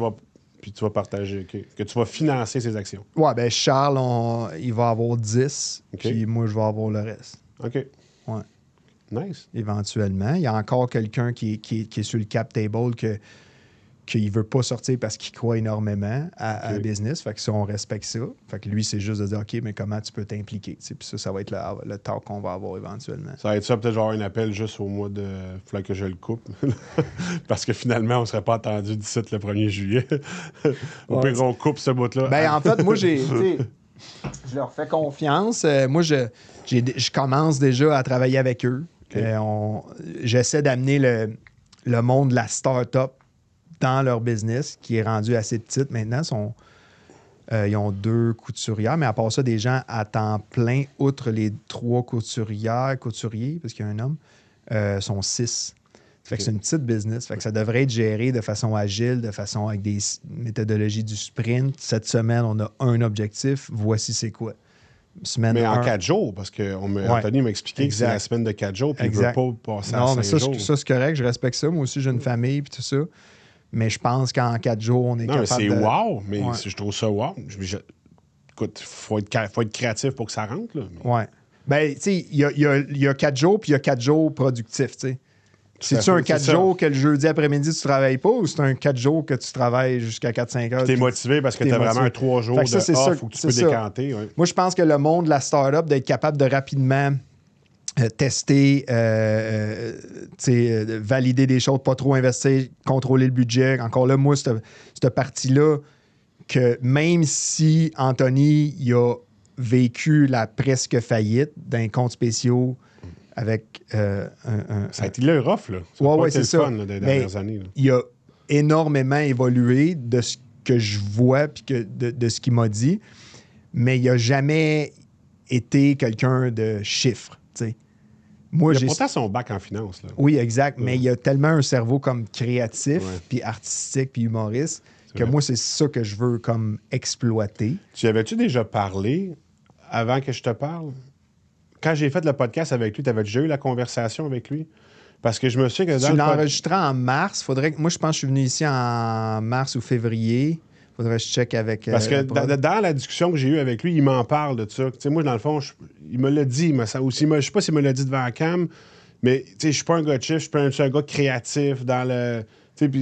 Puis tu vas partager, OK. Que tu vas financer ses actions. Ouais, ben Charles, il va avoir 10, OK. puis moi, je vais avoir le reste. OK. Ouais. Nice. Éventuellement. Il y a encore quelqu'un qui est sur le cap table qu'il ne veut pas sortir parce qu'il croit énormément à la business. Fait que ça, on respecte ça. Fait que lui, c'est juste de dire, OK, mais comment tu peux t'impliquer? Puis ça va être le talk qu'on va avoir éventuellement. Ça va être ça, peut-être genre un appel juste au mois de... Il faudrait que je le coupe. Parce que finalement, on ne serait pas attendu d'ici le 1er juillet. Au pire, on coupe ce bout-là. Ben, en fait, moi, je leur fais confiance. Moi, je commence déjà à travailler avec eux. Okay. J'essaie d'amener le monde de la start-up dans leur business, qui est rendu assez petite maintenant. Ils ont 2 couturières, mais à part ça, des gens à temps plein, outre les 3 couturiers, parce qu'il y a un homme, sont 6. Fait que c'est une petite business. Fait que ça devrait être géré de façon agile, de façon avec des méthodologies du sprint. Cette semaine, on a un objectif. Voici c'est quoi. Mais en 4 jours, parce que Anthony m'a expliqué que c'est la semaine de 4 jours, puis il ne veut pas passer à 5 jours. Non, mais ça, c'est correct. Je respecte ça. Moi aussi, j'ai une famille, puis tout ça. Mais je pense qu'en 4 jours, on est capable de... Non, mais c'est wow. Mais je trouve ça wow. Écoute, il faut être créatif pour que ça rentre, là. Mais... Ouais. Ben, tu sais, il y a 4 jours, puis il y a 4 jours productifs, tu sais. C'est-tu un 4 jours que le jeudi après-midi, tu ne travailles pas, ou c'est un 4 jours que tu travailles jusqu'à 4-5 heures? Tu es motivé parce que tu as vraiment un 3 jours de off où tu peux décanter. Ouais. Moi, je pense que le monde de la start-up, d'être capable de rapidement tester, valider des choses, pas trop investir, contrôler le budget. Encore là, moi, cette partie-là, que même si Anthony il a vécu la presque faillite d'un compte spéciaux avec ça a été le rough, là. Ça ouais, c'est ça. Fun, là, des dernières années. Là. Il a énormément évolué de ce que je vois puis de ce qu'il m'a dit, mais il n'a jamais été quelqu'un de chiffres, tu sais. Moi, il a pourtant son bac en finance. Là. Oui, exact, mais il a tellement un cerveau comme créatif, puis artistique, puis humoriste, que moi, c'est ça que je veux comme exploiter. Tu avais-tu déjà parlé avant que je te parle? Quand j'ai fait le podcast avec lui, tu avais déjà eu la conversation avec lui? Parce que je me souviens que tu l'as enregistré en mars. Moi, je pense que je suis venu ici en mars ou février. Faudrait que je check avec... Parce que dans la discussion que j'ai eue avec lui, il m'en parle de ça. Tu sais, moi, dans le fond, il me l'a dit. Je sais pas s'il me l'a dit devant la cam, mais je suis pas un gars de chiffre, je suis un gars créatif dans le...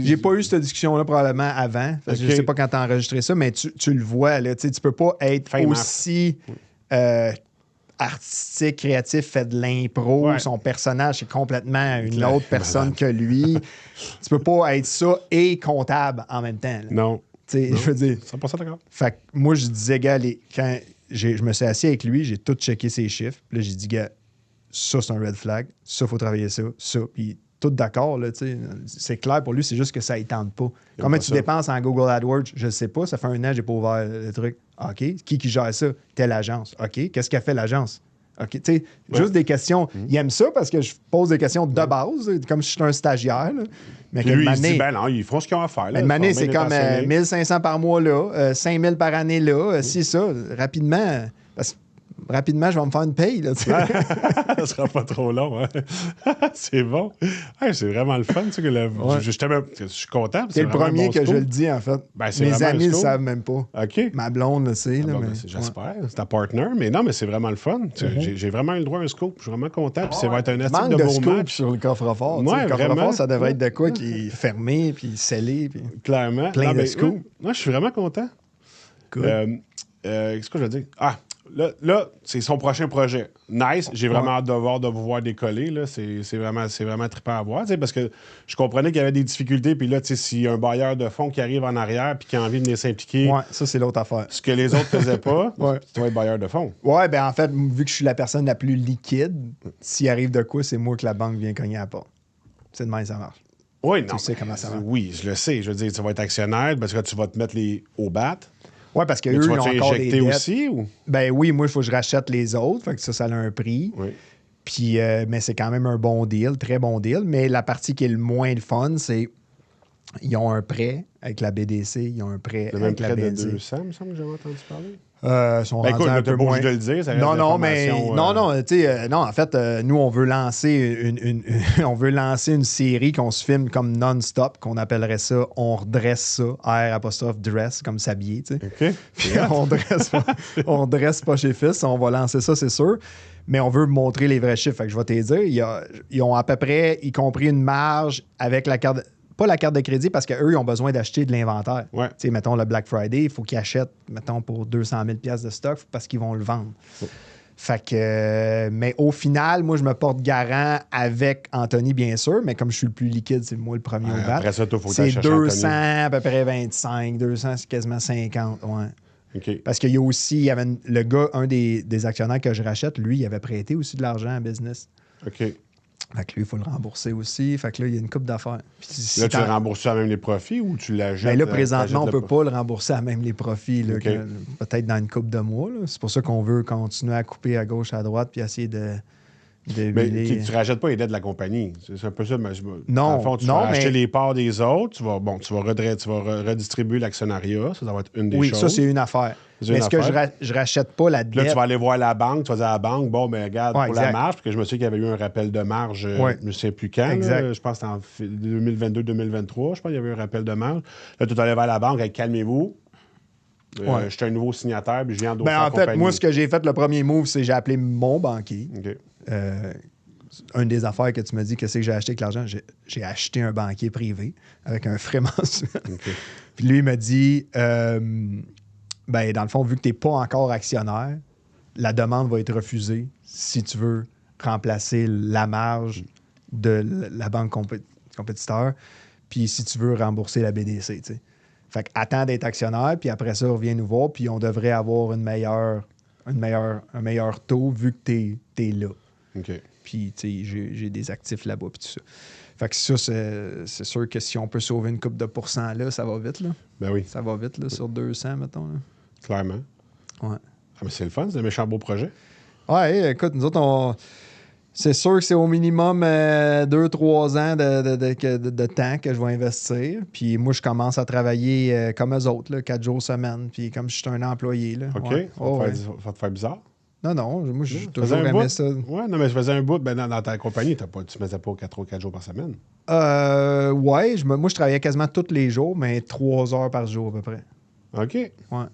J'ai pas eu cette discussion-là probablement avant. Parce que je sais pas quand tu as enregistré ça, mais tu le vois. Là, tu peux pas être aussi artistique, créatif, fait de l'impro. Ouais. Son personnage est complètement une autre personne que lui. Tu peux pas être ça et comptable en même temps. Là. Non. Je veux dire. 100% d'accord. Fait que moi, je disais, gars, quand je me suis assis avec lui, j'ai tout checké ses chiffres. Puis là, j'ai dit, gars, ça, c'est un red flag. Ça, il faut travailler ça. Puis tout d'accord, là, tu sais. C'est clair pour lui, c'est juste que ça ne tente pas. Combien tu dépenses en Google AdWords? Je ne sais pas. Ça fait 1 an que je n'ai pas ouvert le truc. OK. Qui gère ça? Telle agence. OK. Qu'est-ce qu'a fait l'agence? OK. Tu sais, juste des questions. Il aime ça parce que je pose des questions de base, comme si je suis un stagiaire. Là. Mais lui, il se dit, ben non, ils font ce qu'ils ont à faire. Une année, c'est comme 1500 par mois là, 5000 par année là, si ça, rapidement. Parce que rapidement, je vais me faire une paye. Là, Ça sera pas trop long. Hein? C'est bon. Ouais, c'est vraiment le fun. Tu sais, je suis content. C'est le premier que je le dis, en fait. Ben, mes amis ne le savent même pas. OK. Ma blonde le sait. Là, mais... J'espère. C'est ta partner. Mais non, mais c'est vraiment le fun. J'ai vraiment eu le droit à un scoop. Je suis vraiment content. Puis ça va être un astuce de beau match. Sur le coffre-fort. Ouais, le coffre-fort, ça devrait être de quoi qui est fermé, puis scellé. Puis... Clairement. Plein de scoops. Moi, je suis vraiment content. Cool. Qu'est-ce que je veux dire? Ah! Là, c'est son prochain projet. Nice. J'ai vraiment hâte de vous voir décoller. Là. C'est vraiment trippant à voir. Parce que je comprenais qu'il y avait des difficultés. Puis là, s'il y a un bailleur de fonds qui arrive en arrière puis qui a envie de venir s'impliquer. Ouais, ça, c'est l'autre affaire. Ce que les autres faisaient pas, tu vas être bailleur de fonds. Ouais, ben en fait, vu que je suis la personne la plus liquide, s'il arrive de quoi, c'est moi que la banque vient cogner à la porte. C'est de même, ça marche. Oui, non. Tu sais comment ça marche. Oui, je le sais. Je veux dire, tu vas être actionnaire parce que tu vas te mettre au bat. Oui, parce qu'eux, ils ont encore des dettes. Aussi? Ou? Ben oui, moi, il faut que je rachète les autres. Fait que ça a un prix. Oui. Puis, mais c'est quand même un bon deal, très bon deal. Mais la partie qui est le moins de fun, c'est ils ont un prêt avec la BDC, ils ont un prêt le avec même la prêt BNC. de 200, il me semble que j'avais entendu parler. Sont ben rendus écoute, un peu moins... de le dire, ça reste non, mais non, en fait, nous, on veut lancer on veut lancer une série qu'on se filme comme non-stop, qu'on appellerait ça « On redresse ça », R''dress, comme s'habiller, tu sais. OK. Puis on dresse pas chez Fils, on va lancer ça, c'est sûr. Mais on veut montrer les vrais chiffres. Fait que je vais te dire, ils ont à peu près, y compris une marge avec la carte... Pas la carte de crédit, parce qu'eux, ils ont besoin d'acheter de l'inventaire. Ouais. Tu sais, mettons, le Black Friday, il faut qu'ils achètent, mettons, pour 200 000 de stock parce qu'ils vont le vendre. Oh. Fait que... mais au final, moi, je me porte garant avec Anthony, bien sûr, mais comme je suis le plus liquide, c'est moi le premier au bat. Après ça, il faut que c'est chercher 200, Anthony. à peu près 25, 200, c'est quasiment 50, ouais. OK. Parce qu'il y a aussi, il y avait le gars, un des actionnaires que je rachète, lui, il avait prêté aussi de l'argent à business. OK. Fait que lui, il faut le rembourser aussi. Fait que là, il y a une coupe d'affaires. Puis, là, tu le rembourses à même les profits ou tu l'achètes? Ben là, présentement, on ne peut pas le rembourser à même les profits. Là, Okay. Peut-être dans une coupe de mois. Là. C'est pour ça qu'on veut continuer à couper à gauche, à droite, puis essayer de mais tu ne rachètes pas les dettes de la compagnie. C'est un peu ça. Mais, non, en fond, tu vas acheter les parts des autres. Tu vas redistribuer l'actionnariat. Ça va être une des choses. Oui, ça, c'est une affaire. Mais est-ce que je rachète pas la dette? Là, tu vas aller voir la banque. Tu vas dire à la banque, bon, ben regarde, pour exact. la marge, parce que je me souviens qu'il y avait eu un rappel de marge, je ne sais plus quand. Là, je pense que c'était en 2022-2023. Je pense qu'il y avait eu un rappel de marge. Là, tu vas aller vers la banque, calmez-vous. Je suis un nouveau signataire, puis je viens d'offrir en fait, moi, ce que j'ai fait, le premier move, c'est j'ai appelé mon banquier. Okay. Une des affaires que tu m'as dit, qu'est-ce que j'ai acheté avec l'argent? J'ai acheté un banquier privé avec un frais mensuel. Okay. Puis lui, il m'a dit, ben, dans le fond, vu que tu n'es pas encore actionnaire, la demande va être refusée si tu veux remplacer la marge de la banque compétiteur, puis si tu veux rembourser la BDC, tu sais. Fait que attends d'être actionnaire, puis après ça, reviens nous voir, puis on devrait avoir un meilleur taux vu que tu es là. OK. Puis, tu sais, j'ai des actifs là-bas, puis tout ça. Fait que ça, c'est sûr que si on peut sauver une coupe de pourcent là, ça va vite, là. Ben oui. Ça va vite, là, sur 200, mettons, là. Clairement. Ouais. Ah, mais c'est le fun, c'est un méchant beau projet. Ouais, écoute, nous autres, c'est sûr que c'est au minimum 2-3 ans de temps que je vais investir. Puis moi, je commence à travailler comme eux autres, là, 4 jours semaine. Puis comme je suis un employé. Là, OK. ouais. Ça va te faire bizarre. Non, moi, j'ai toujours aimé ça. Ouais, non, mais je faisais un bout. Ben, dans ta compagnie, tu ne faisais pas 4 jours par semaine. Ouais, moi, je travaillais quasiment tous les jours, mais 3 heures par jour à peu près. OK. Ouais.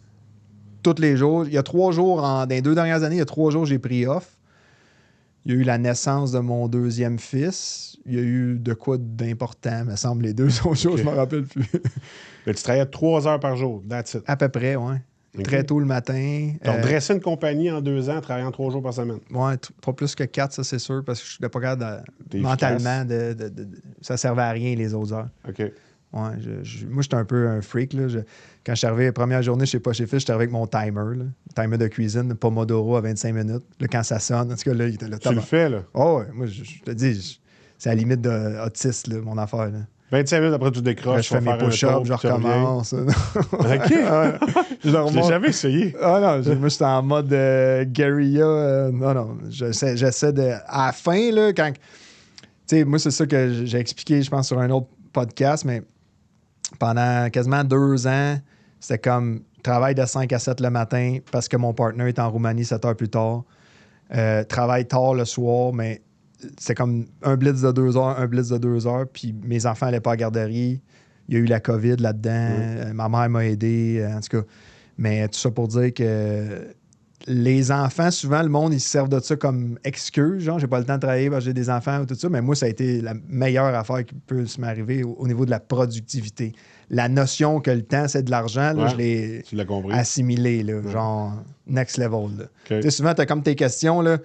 Tous les jours. Il y a 3 jours, dans les 2 dernières années, il y a 3 jours, j'ai pris off. Il y a eu la naissance de mon deuxième fils. Il y a eu de quoi d'important, me semble, les 2 autres jours, je ne me rappelle plus. Mais tu travaillais 3 heures par jour, that's it. À peu près, oui. Okay. Très tôt le matin. Tu as dressé une compagnie en 2 ans, travaillant 3 jours par semaine. Oui, pas plus que 4, ça c'est sûr, parce que je n'étais pas capable mentalement, ça ne servait à rien les autres heures. OK. Ouais, moi, j'étais un peu un freak. Là. Quand je suis arrivé la première journée chez Pas Chez Fils, j'étais avec mon timer. Là. Timer de cuisine, Pomodoro à 25 minutes. Là, quand ça sonne, en tout cas, là, il était là. Tu le fais, là? Oh, ouais. Moi, je te dis, c'est à la limite d'autiste, mon affaire. Là. 25 minutes après, tu décroches. Je fais mes push-ups, je recommence. OK. Je l'ai jamais essayé. Ah non, moi, j'étais en mode guérilla. Non, j'essaie de... À la fin, là, quand... Tu sais, moi, c'est ça que j'ai expliqué, je pense, sur un autre podcast, mais pendant quasiment 2 ans, c'était comme Travaille de 5 à 7 le matin parce que mon partner est en Roumanie 7 heures plus tard. Travaille tard le soir, mais c'est comme un blitz de 2 heures, un blitz de 2 heures. Puis mes enfants n'allaient pas à la garderie. Il y a eu la COVID là-dedans. Ma mère m'a aidé, en tout cas. Mais tout ça pour dire que les enfants, souvent, le monde, ils se servent de ça comme excuse. Genre, j'ai pas le temps de travailler parce que j'ai des enfants ou tout ça. Mais moi, ça a été la meilleure affaire qui peut m'arriver au niveau de la productivité. La notion que le temps, c'est de l'argent, là, je l'ai assimilé, là, genre next level. Là. Okay. Tu sais, souvent, tu as comme tes questions, là.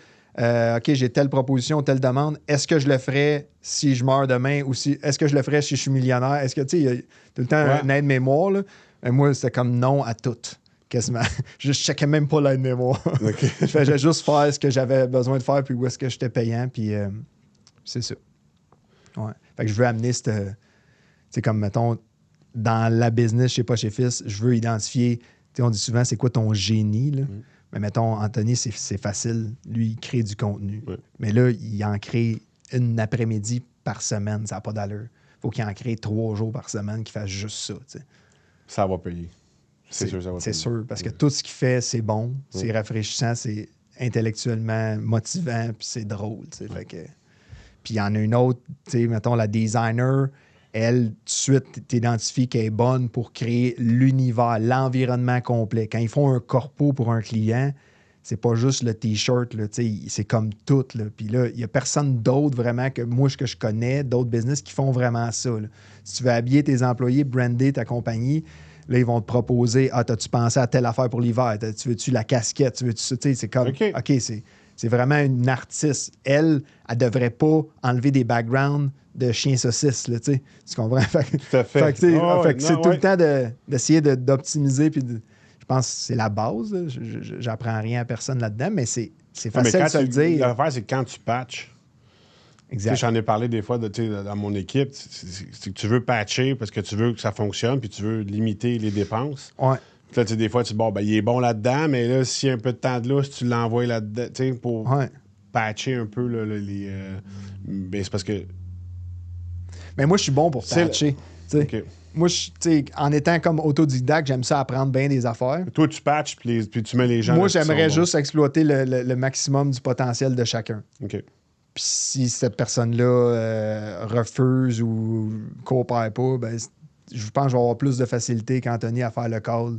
OK, j'ai telle proposition, telle demande. Est-ce que je le ferais si je meurs demain ou est-ce que je le ferais si je suis millionnaire? Est-ce que, tu sais, il y a tout le temps un aide-mémoire, là. Et moi, c'était comme non à tout. Quasiment. Je checkais même pas l'aide-mémoire. Okay. Je faisais juste faire ce que j'avais besoin de faire, puis où est-ce que j'étais payant, puis c'est ça. Ouais. Fait que je veux amener cette... Tu sais, comme, mettons, dans la business chez Poche et Fils, je veux identifier... Tu sais, on dit souvent, c'est quoi ton génie, là? Mais mettons, Anthony, c'est facile. Lui, il crée du contenu. Mais là, il en crée une après-midi par semaine. Ça n'a pas d'allure. Il faut qu'il en crée 3 jours par semaine, qu'il fasse juste ça, tu sais. Ça va payer. C'est sûr, ça va payer. C'est sûr, parce que tout ce qu'il fait, c'est bon, c'est rafraîchissant, c'est intellectuellement motivant, puis c'est drôle, tu sais. Fait que... Puis il y en a une autre, tu sais, mettons, la designer, elle, tout de suite, t'identifie qu'elle est bonne pour créer l'univers, l'environnement complet. Quand ils font un corpo pour un client, c'est pas juste le T-shirt, là, c'est comme tout. Là. Puis là, il n'y a personne d'autre vraiment que moi que je connais, d'autres business qui font vraiment ça. Là. Si tu veux habiller tes employés, brander ta compagnie, là, ils vont te proposer « Ah, t'as-tu pensé à telle affaire pour l'hiver? Tu veux-tu la casquette? Tu veux-tu ça? » C'est comme « OK, c'est vraiment une artiste. Elle devrait pas enlever des backgrounds de chien saucisse, là, tu comprends? Fait que c'est tout le temps d'essayer d'optimiser. Puis je pense que c'est la base. J'apprends rien à personne là-dedans, mais c'est facile de se le dire. L'affaire, c'est quand tu patches. Exact. J'en ai parlé des fois dans mon équipe. C'est que tu veux patcher parce que tu veux que ça fonctionne puis tu veux limiter les dépenses. Ouais. Puis là, des fois, il est bon là-dedans, mais là, s'il y a un peu de temps de lousse, tu l'envoies là-dedans, pour patcher un peu les... Ben, c'est parce que... Mais moi, je suis bon pour patcher. Okay. Moi, en étant comme autodidacte, j'aime ça apprendre bien des affaires. Toi, tu patches puis tu mets les gens... Moi, j'aimerais juste exploiter le maximum du potentiel de chacun. OK. Puis si cette personne-là refuse ou coopère pas, ben, je pense que je vais avoir plus de facilité qu'Anthony à faire le call.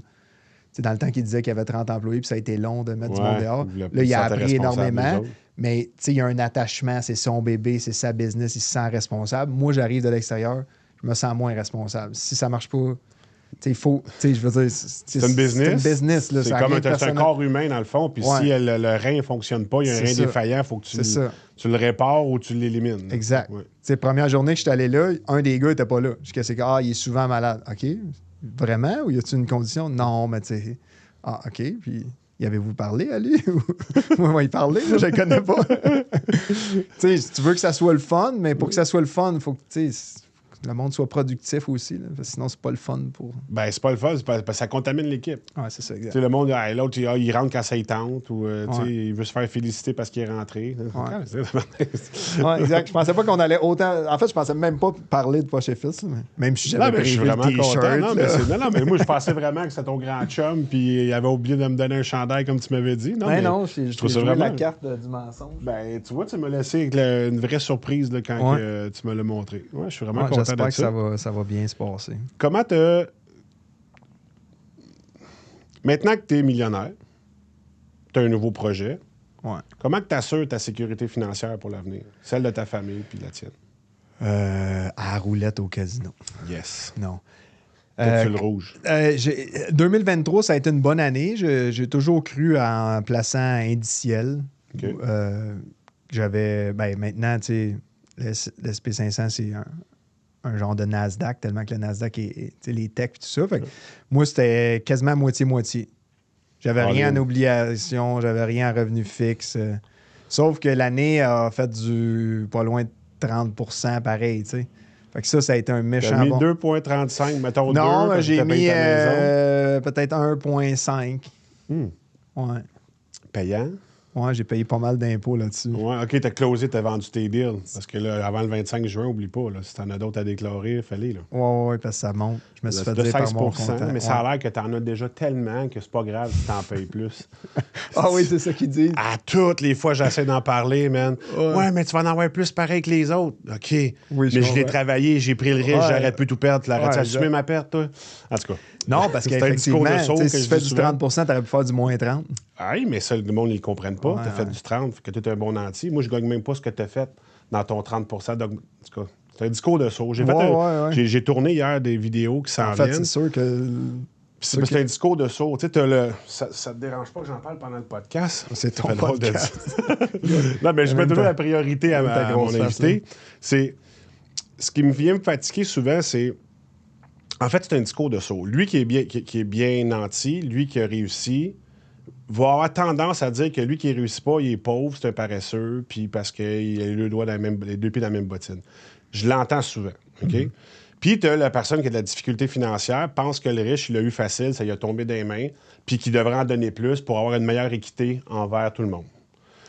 C'est dans le temps qu'il disait qu'il y avait 30 employés, puis ça a été long de mettre du monde dehors. Là, il a appris énormément, mais il y a un attachement, c'est son bébé, c'est sa business, il se sent responsable. Moi, j'arrive de l'extérieur, je me sens moins responsable. Si ça marche pas, il faut, je veux dire, c'est une business. C'est une business. Là, c'est comme un corps humain, dans le fond, puis si le rein ne fonctionne pas, il y a un rein défaillant, il faut que tu le répares ou tu l'élimines. Exact. Première journée que je suis allé là, un des gars n'était pas là. Jusqu'à ce que, il est souvent malade. OK. Vraiment? Ou y a-t-il une condition? Non, mais tu sais. Ah, OK. Puis, y avez-vous parlé à lui? Moi, on va y parler, je ne le connais pas. Tu sais, si tu veux que ça soit le fun, mais pour que ça soit le fun, il faut que le monde soit productif aussi. Là, parce que sinon, c'est pas le fun pour. Ben, c'est pas le fun, parce que ça contamine l'équipe. Ouais, c'est ça, exact. Le monde, l'autre, il rentre quand ça y tente, ou il veut se faire féliciter parce qu'il est rentré. Ouais, exact. Je pensais pas qu'on allait autant. En fait, je pensais même pas parler de Poche et Fils, même si j'avais prévu je suis vraiment le t-shirt. Non, mais moi, je pensais vraiment que c'était ton grand chum, puis il avait oublié de me donner un chandail comme tu m'avais dit. Non, je trouve ça vraiment la carte du mensonge. Ben, tu vois, tu m'as laissé avec une vraie surprise là, quand tu me l'as montré. Ouais, je suis vraiment content. J'espère que ça va bien se passer. Comment maintenant que tu es millionnaire, tu as un nouveau projet, comment tu assures ta sécurité financière pour l'avenir? Celle de ta famille puis la tienne? À la roulette au casino. Yes. Non. Le rouge. 2023, ça a été une bonne année. J'ai toujours cru en plaçant indiciel. Okay. J'avais... maintenant, tu sais, l'SP500, c'est un genre de Nasdaq, tellement que le Nasdaq est les techs et tout ça. Fait que moi, c'était quasiment moitié-moitié. J'avais rien en obligation, j'avais rien en revenu fixe. Sauf que l'année a fait du pas loin de 30% pareil, tu sais. Fait que ça a été un méchant bon. T'as mis 2,35, mettons 2. Non, j'ai mis peut-être 1,5. Ouais. Payant? Ouais, j'ai payé pas mal d'impôts là-dessus. Ouais, OK, t'as closé, t'as vendu tes deals. Parce que là, avant le 25 juin, oublie pas, là, si t'en as d'autres à déclarer, il fallait. Là. Ouais, parce que ça monte. Je me suis fait De dire par 16 mon comptable. mais ça a l'air que t'en as déjà tellement que c'est pas grave si t'en payes plus. Ah oui, c'est ça qu'ils disent. À toutes les fois, j'essaie d'en parler, man. Ouais. Ouais, mais tu vas en avoir plus pareil que les autres. OK. Oui, mais je l'ai comprends. travaillé, j'ai pris le risque, Ouais. j'aurais pu tout perdre. Tu l'aurais-tu Ouais, assumé ma perte, toi? En tout cas. Non, parce C'est un discours qu'effectivement, de saut tu sais, que si je tu fais dis du souvent. 30 t'aurais pu faire du moins 30. Ah oui, mais ça, le monde, ils ne comprennent pas. Ouais, Tu as fait du 30, que tu es un bon nanti. Moi, je gagne même pas ce que tu as fait dans ton 30 En tout cas, c'est un discours de saut. Ouais. J'ai tourné hier des vidéos qui s'en En fait, viennent. c'est sûr que... C'est un discours de saut. Tu sais, ça te dérange pas que j'en parle pendant le podcast? C'est Ça ton fait drôle de podcast. dire. Non, mais je mets Même toujours ta- la priorité à, même ta à mon grosse face, invité. C'est... Ce qui me vient me fatiguer souvent, c'est... En fait, c'est un discours de saut. Lui qui est bien nanti, lui qui a réussi, va avoir tendance à dire que lui qui ne réussit pas, il est pauvre, c'est un paresseux, puis parce qu'il a les deux pieds dans la même bottine. Je l'entends souvent, OK? Puis tu as la personne qui a de la difficulté financière, pense que le riche, il l'a eu facile, ça lui a tombé des mains, puis qu'il devrait en donner plus pour avoir une meilleure équité envers tout le monde.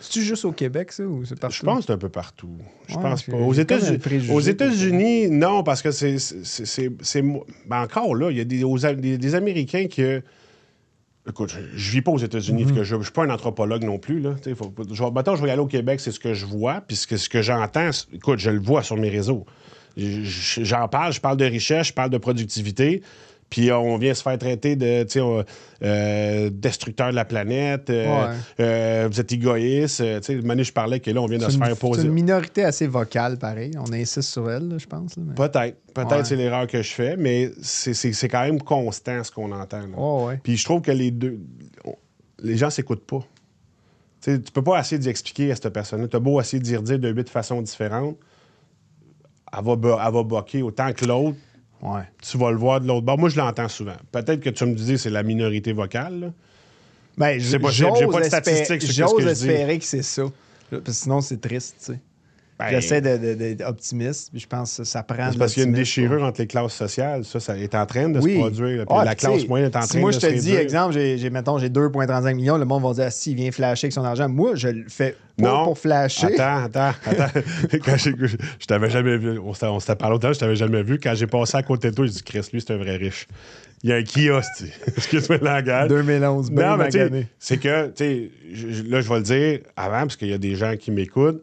C'est-tu juste au Québec, ça, ou c'est partout? Je pense que c'est un peu partout. Je Ouais, pense j'ai pas. comme un préjugé Aux États-Unis, non, parce que c'est ben encore là, il y a des Américains qui... Écoute, je vis pas aux États-Unis, fait que je suis pas un anthropologue non plus. Là. Mettons, je vais y aller au Québec, c'est ce que je vois, puis ce que j'entends, écoute, je le vois sur mes réseaux. J'en parle, je parle de richesse, je parle de productivité, puis on vient se faire traiter de destructeur de la planète, vous êtes égoïste. Manu, je parlais que là, on vient de se faire poser. C'est une minorité assez vocale, pareil. On insiste sur elle, là, je pense. Là, mais... Peut-être c'est l'erreur que je fais, mais c'est quand même constant ce qu'on entend. Là. Puis je trouve que les gens s'écoutent pas. Tu peux pas essayer d'expliquer à cette personne-là. Tu as beau essayer d'y redire de 8 façons différentes, elle va boquer autant que l'autre. Ouais. Tu vas le voir de l'autre bord. Moi, je l'entends souvent. Peut-être que tu me disais c'est la minorité vocale. Là. Ben, c'est possible. J'ai pas de statistiques sur ce que j'ose je dis. espérer que c'est ça. Parce que sinon, c'est triste, tu sais. Ben, j'essaie d'être optimiste, puis je pense que ça prend. C'est parce qu'il y a une déchirure entre les classes sociales. Ça est en train de se produire. Ah, la classe moyenne est en train de se moi, je te dis, réduire. exemple, j'ai 2,35 millions, le monde va dire, s'il vient flasher avec son argent. Moi, je le fais pas pour flasher. Attends. Quand je t'avais jamais vu. On s'était parlé autant, je t'avais jamais vu. Quand j'ai passé à côté de toi, j'ai dit, Chris, lui, c'est un vrai riche. Il y a un kiosque, excuse-moi le langage. 2011, bien magané. C'est que, tu sais, là, je vais le dire avant, parce qu'il y a des gens qui m'écoutent.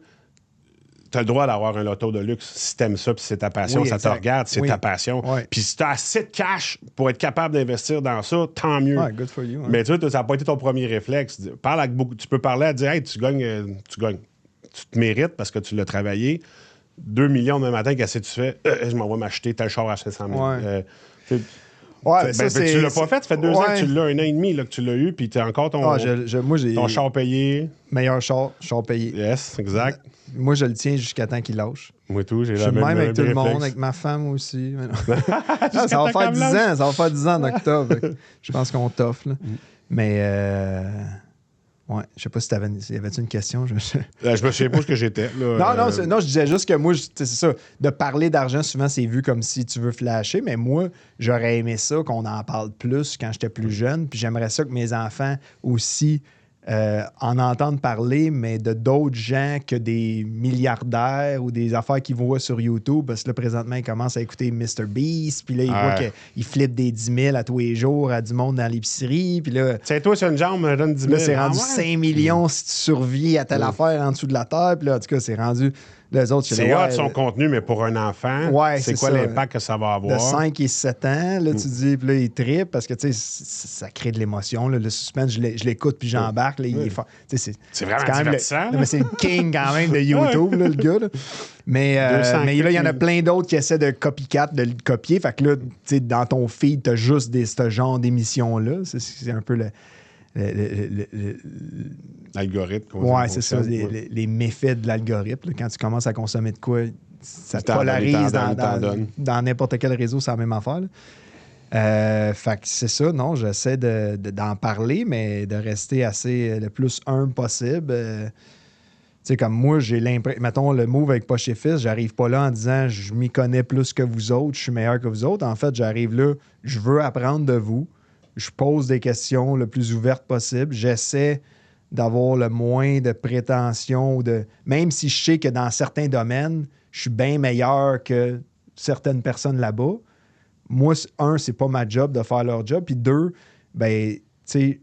Tu as le droit d'avoir un loto de luxe si t'aimes ça, puis c'est ta passion, ça te regarde, c'est ta passion. Ouais. Puis si tu as assez de cash pour être capable d'investir dans ça, tant mieux. Ouais, good for you. Hein. Mais tu vois, ça n'a pas été ton premier réflexe. Parle avec beaucoup, tu peux parler à dire, hey, tu gagnes. Tu te mérites parce que tu l'as travaillé. 2 millions demain matin, qu'est-ce que tu fais? Je m'en vais m'acheter tel char à 700 000. Ouais, ça, c'est... Tu l'as pas fait, ça fait 2 ans que tu l'as, 1 an et demi là, que tu l'as eu, puis tu as encore ton, moi, j'ai ton char payé. Meilleur char payé. Yes, exact. Moi, je le tiens jusqu'à temps qu'il lâche. Moi, tout, j'ai Je la suis même avec tout le monde, réflexe. avec ma femme aussi. Non, ça va faire 10 ans, ça va faire 10 ans en octobre. Je pense qu'on t'offre. Mais, ouais, je sais pas si y avait-tu une question? Je me souviens pas ce que j'étais. Non, je disais juste que moi, c'est ça, de parler d'argent, souvent, c'est vu comme si tu veux flasher, mais moi, j'aurais aimé ça, qu'on en parle plus quand j'étais plus jeune, puis j'aimerais ça que mes enfants aussi en entendent parler, mais de d'autres gens que des milliardaires ou des affaires qu'ils voient sur YouTube, parce que là, présentement, ils commencent à écouter Mr. Beast, puis là, ils voient qu'il flippe des 10 000 à tous les jours à du monde dans l'épicerie, puis là... Tiens-toi sur une jambe, me donne 10 000. Là, c'est rendu 5 millions si tu survis à telle affaire en dessous de la terre, puis là, en tout cas, c'est rendu... Les autres, c'est hot son contenu, mais pour un enfant, c'est quoi l'impact que ça va avoir? De 5 et 7 ans, là, tu dis, puis là, il trippe parce que, tu sais, ça crée de l'émotion. Là, le suspense, je l'écoute, puis j'embarque. Là, c'est vraiment divertissant. Mais c'est le king, quand même, de YouTube, là, le gars. Là. Mais là, il y en a plein d'autres qui essaient de copycat, de le copier. Fait que là, tu sais, dans ton feed, t'as juste ce genre d'émissions-là. C'est un peu l'algorithme. Ouais, c'est ça, les méfaits de l'algorithme. Là, quand tu commences à consommer de quoi, ça te polarise dans n'importe quel réseau, c'est la même affaire. Fait que c'est ça, non, j'essaie d'en parler, mais de rester assez le plus humble possible. Tu sais, comme moi, j'ai l'impression, mettons le move avec Poche et Fils, j'arrive pas là en disant je m'y connais plus que vous autres, je suis meilleur que vous autres. En fait, j'arrive là, je veux apprendre de vous. Je pose des questions le plus ouvertes possible. J'essaie d'avoir le moins de prétention, même si je sais que dans certains domaines, je suis bien meilleur que certaines personnes là-bas. Moi, c'est pas ma job de faire leur job. Puis deux, ben, tu sais,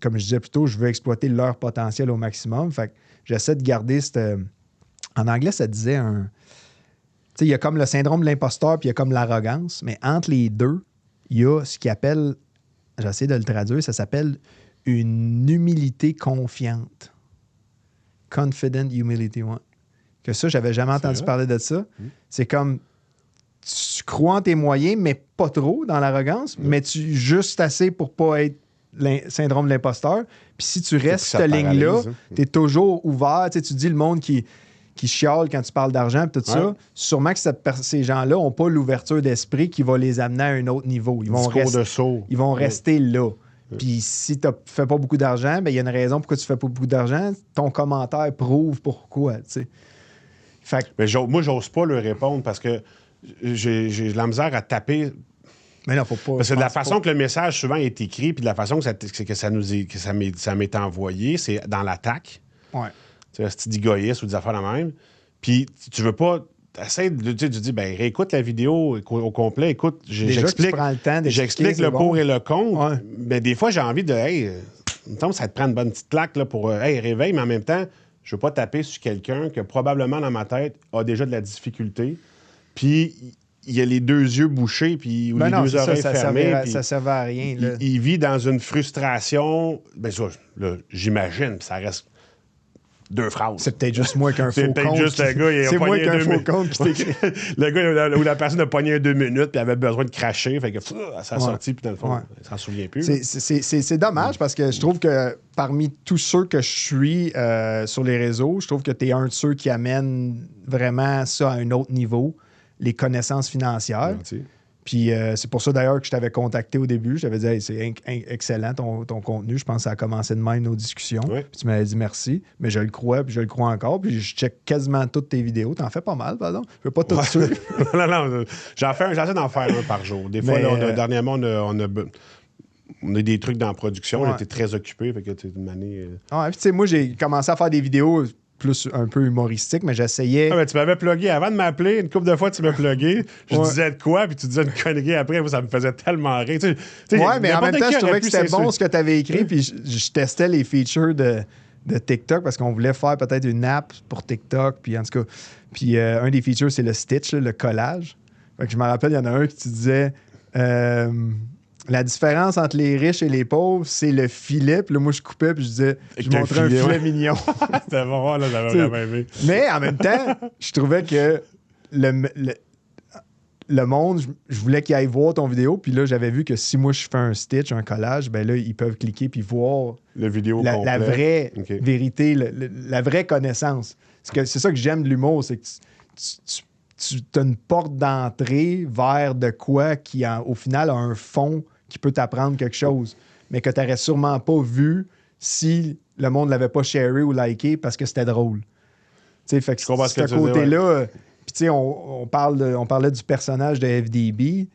comme je disais plus tôt, je veux exploiter leur potentiel au maximum. Fait que j'essaie de garder cette... En anglais, ça disait un... Tu sais, il y a comme le syndrome de l'imposteur puis il y a comme l'arrogance. Mais entre les deux, il y a ce qu'ils appellent... J'essaie de le traduire, ça s'appelle une humilité confiante. Confident humility, ouais. Que ça, j'avais jamais entendu parler de ça. C'est comme... Tu crois en tes moyens, mais pas trop dans l'arrogance, mais juste assez pour pas être syndrome de l'imposteur. Puis si tu restes cette ligne-là, tu es toujours ouvert. Tu dis le monde qui chiale quand tu parles d'argent et tout ça, sûrement que ces gens-là n'ont pas l'ouverture d'esprit qui va les amener à un autre niveau. Ils vont rester là. Puis si tu ne fais pas beaucoup d'argent, ben, il y a une raison pourquoi tu ne fais pas beaucoup d'argent. Ton commentaire prouve pourquoi. Mais moi, j'ose pas leur répondre parce que j'ai de la misère à taper. Mais non, faut pas. Parce que de la façon que le message souvent est écrit, puis de la façon que ça m'est envoyé, c'est dans l'attaque. Ouais. Tu sais, c'est égoïste ou des affaires la même. Puis tu veux pas. Essaye de tu dis, ben réécoute la vidéo au complet. Écoute, j'explique le pour et le contre. Ouais. Mais des fois, j'ai envie de. Hey, il me semble que ça te prend une bonne petite claque là, pour hey, réveille, mais en même temps, je veux pas taper sur quelqu'un que probablement dans ma tête a déjà de la difficulté. Puis il y a les deux yeux bouchés puis ou les deux oreilles fermées. Ça servait à rien. Là. Il vit dans une frustration. Ben ça, là, j'imagine, ça reste 2 phrases. C'est peut-être juste moi qu'un faux compte. C'est peut-être juste le gars, il a c'est moi pogné qu'un 2 faux minutes. compte qui t'écrit. Le gars ou la personne a pogné 2 minutes puis avait besoin de cracher. Fait que ça a sorti puis dans le fond, il s'en souvient plus. C'est dommage parce que je trouve que parmi tous ceux que je suis sur les réseaux, je trouve que tu es un de ceux qui amène vraiment ça à un autre niveau. Les connaissances financières. Merci. Puis c'est pour ça d'ailleurs que je t'avais contacté au début. Je t'avais dit hey, c'est excellent ton contenu. Je pense que ça a commencé de même nos discussions. Oui. Puis tu m'avais dit merci. Mais je le crois, puis je le crois encore. Puis je check quasiment toutes tes vidéos. T'en fais pas mal, pardon. Je veux pas tout suivre. non, j'essaie d'en faire un par jour. Des fois, là, dernièrement, on a des trucs dans la production. Ouais. J'étais très occupé. Fait que une année. Puis tu sais, moi, j'ai commencé à faire des vidéos plus un peu humoristique, mais j'essayais... Ah, ben, tu m'avais plugué. Avant de m'appeler, une couple de fois, tu m'as plugué. Je disais de quoi, puis tu disais une connerie après. Ça me faisait tellement rire. Ouais, mais en même temps, je trouvais que c'était bon ce que tu avais écrit, puis je testais les features de TikTok parce qu'on voulait faire peut-être une app pour TikTok, puis en tout cas... Puis un des features, c'est le stitch, le collage. Fait que je me rappelle, il y en a un qui te disait... la différence entre les riches et les pauvres, c'est le filet. Puis là, moi, je coupais, puis je disais, je montrais un filet mignon. C'était bon, là, j'avais vraiment aimé. Mais en même temps, je trouvais que le monde, je voulais qu'ils aillent voir ton vidéo. Puis là, j'avais vu que si moi, je fais un stitch, un collage, ben là, ils peuvent cliquer puis voir le vidéo la vraie vérité, la vraie connaissance. C'est ça que j'aime de l'humour, c'est que tu as une porte d'entrée vers de quoi qui, au final, a un fond qui peut t'apprendre quelque chose, mais que tu n'aurais sûrement pas vu si le monde ne l'avait pas sharé ou liké parce que c'était drôle. Fait que ce côté-là... Puis tu sais, on parlait du personnage de FDB.